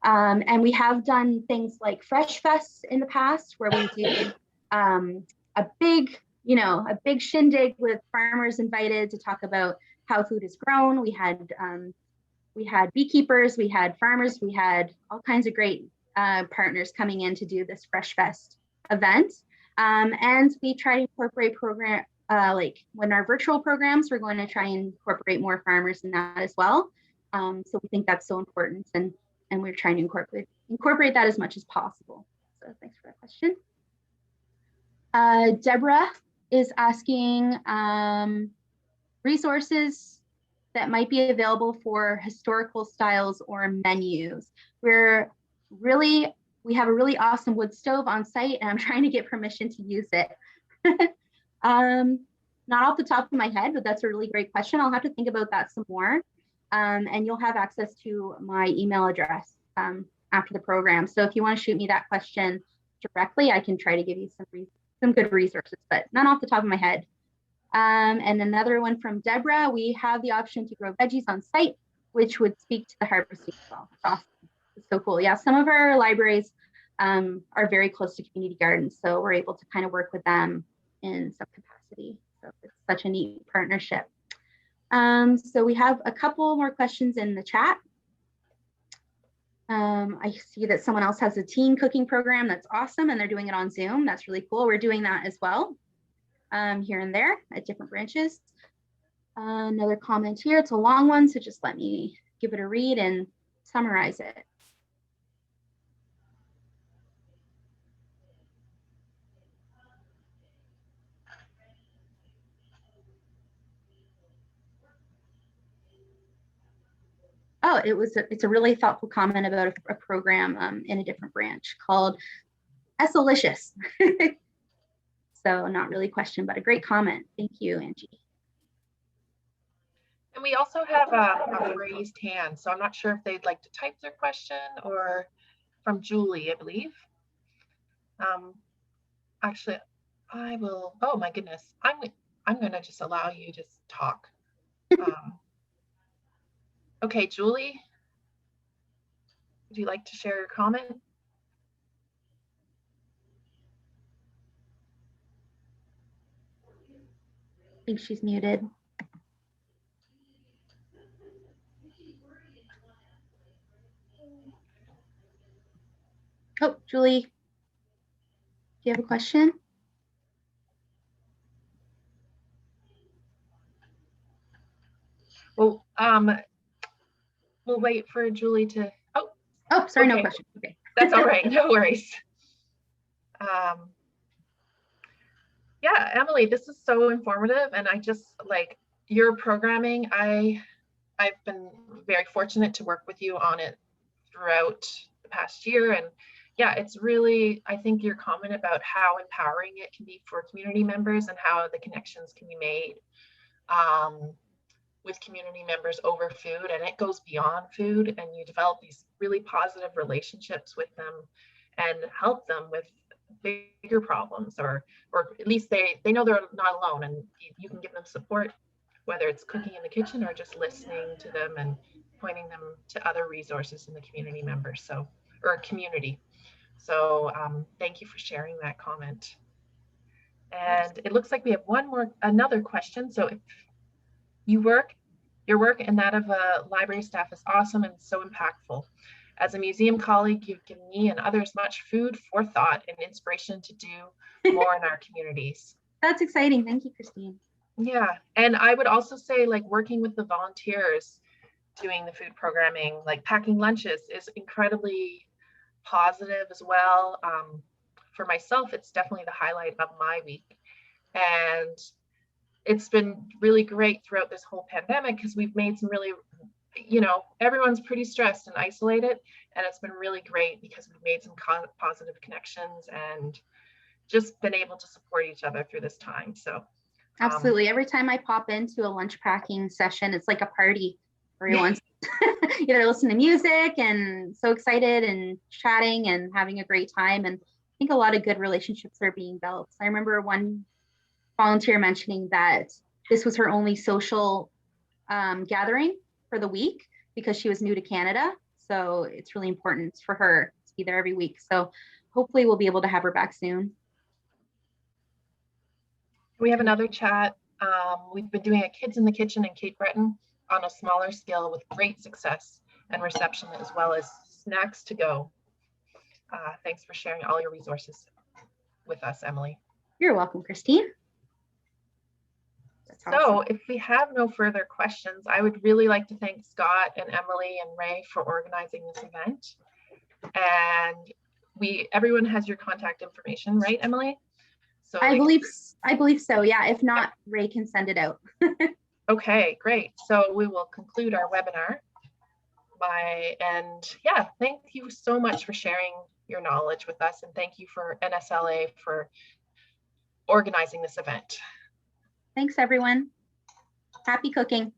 And we have done things like Fresh Fest in the past, where we did a big shindig with farmers invited to talk about how food is grown. We had beekeepers, we had farmers, we had all kinds of great partners coming in to do this Fresh Fest event. And we try to incorporate like when our virtual programs, we're going to try and incorporate more farmers in that as well. So we think that's so important, and we're trying to incorporate that as much as possible. So thanks for that question. Deborah is asking resources that might be available for historical styles or menus. We have a really awesome wood stove on site, and I'm trying to get permission to use it. Not off the top of my head, but that's a really great question. I'll have to think about that some more. And you'll have access to my email address after the program. So if you want to shoot me that question directly, I can try to give you some good resources, but not off the top of my head. And another one from Deborah, we have the option to grow veggies on site, which would speak to the harvesting as well. That's awesome. It's so cool. Yeah, some of our libraries are very close to community gardens, so we're able to kind of work with them in some capacity. So it's such a neat partnership. So we have a couple more questions in the chat. I see that someone else has a teen cooking program. That's awesome, and they're doing it on Zoom. That's really cool. We're doing that as well here and there at different branches. Another comment here. It's a long one, so just let me give it a read and summarize it. Oh, it's a really thoughtful comment about a program in a different branch called Essolicious. So not really a question, but a great comment. Thank you, Angie. And we also have a raised hand, so I'm not sure if they'd like to type their question, or from Julie, I believe. Actually, I will. Oh my goodness, I'm going to just allow you to talk. Okay, Julie, would you like to share your comment? I think she's muted. Oh, Julie, do you have a question? Well, we'll wait for Julie to, oh, Oh, sorry, no Okay. question. Okay. That's all right, no worries. Yeah, Emily, this is so informative, and I just like your programming. I've been very fortunate to work with you on it throughout the past year, and yeah, it's really, I think your comment about how empowering it can be for community members and how the connections can be made with community members over food, and it goes beyond food, and you develop these really positive relationships with them and help them with bigger problems, or at least they know they're not alone, and you can give them support, whether it's cooking in the kitchen or just listening to them and pointing them to other resources in the community members, or community. So thank you for sharing that comment. And it looks like we have another question. So if your work and that of library staff is awesome and so impactful. As a museum colleague, you've given me and others much food for thought and inspiration to do more in our communities. That's exciting. Thank you, Christine. Yeah, and I would also say, like, working with the volunteers doing the food programming, like packing lunches, is incredibly positive as well. For myself, it's definitely the highlight of my week. And it's been really great throughout this whole pandemic because we've made some really, everyone's pretty stressed and isolated, and it's been really great because we've made some positive connections and just been able to support each other through this time. So absolutely. Every time I pop into a lunch packing session, it's like a party. Everyone's either listening to music and so excited and chatting and having a great time. And I think a lot of good relationships are being built. I remember one volunteer mentioning that this was her only social gathering for the week because she was new to Canada. So it's really important for her to be there every week. So hopefully we'll be able to have her back soon. We have another chat. We've been doing a Kids in the Kitchen in Cape Breton on a smaller scale with great success and reception, as well as snacks to go. Thanks for sharing all your resources with us, Emily. You're welcome, Christine. So if we have no further questions, I would really like to thank Scott and Emily and Ray for organizing this event. And everyone has your contact information, right, Emily? So I believe so. Yeah, if not, Ray can send it out. Okay, great. So we will conclude our webinar thank you so much for sharing your knowledge with us, and thank you for NSLA for organizing this event. Thanks, everyone. Happy cooking.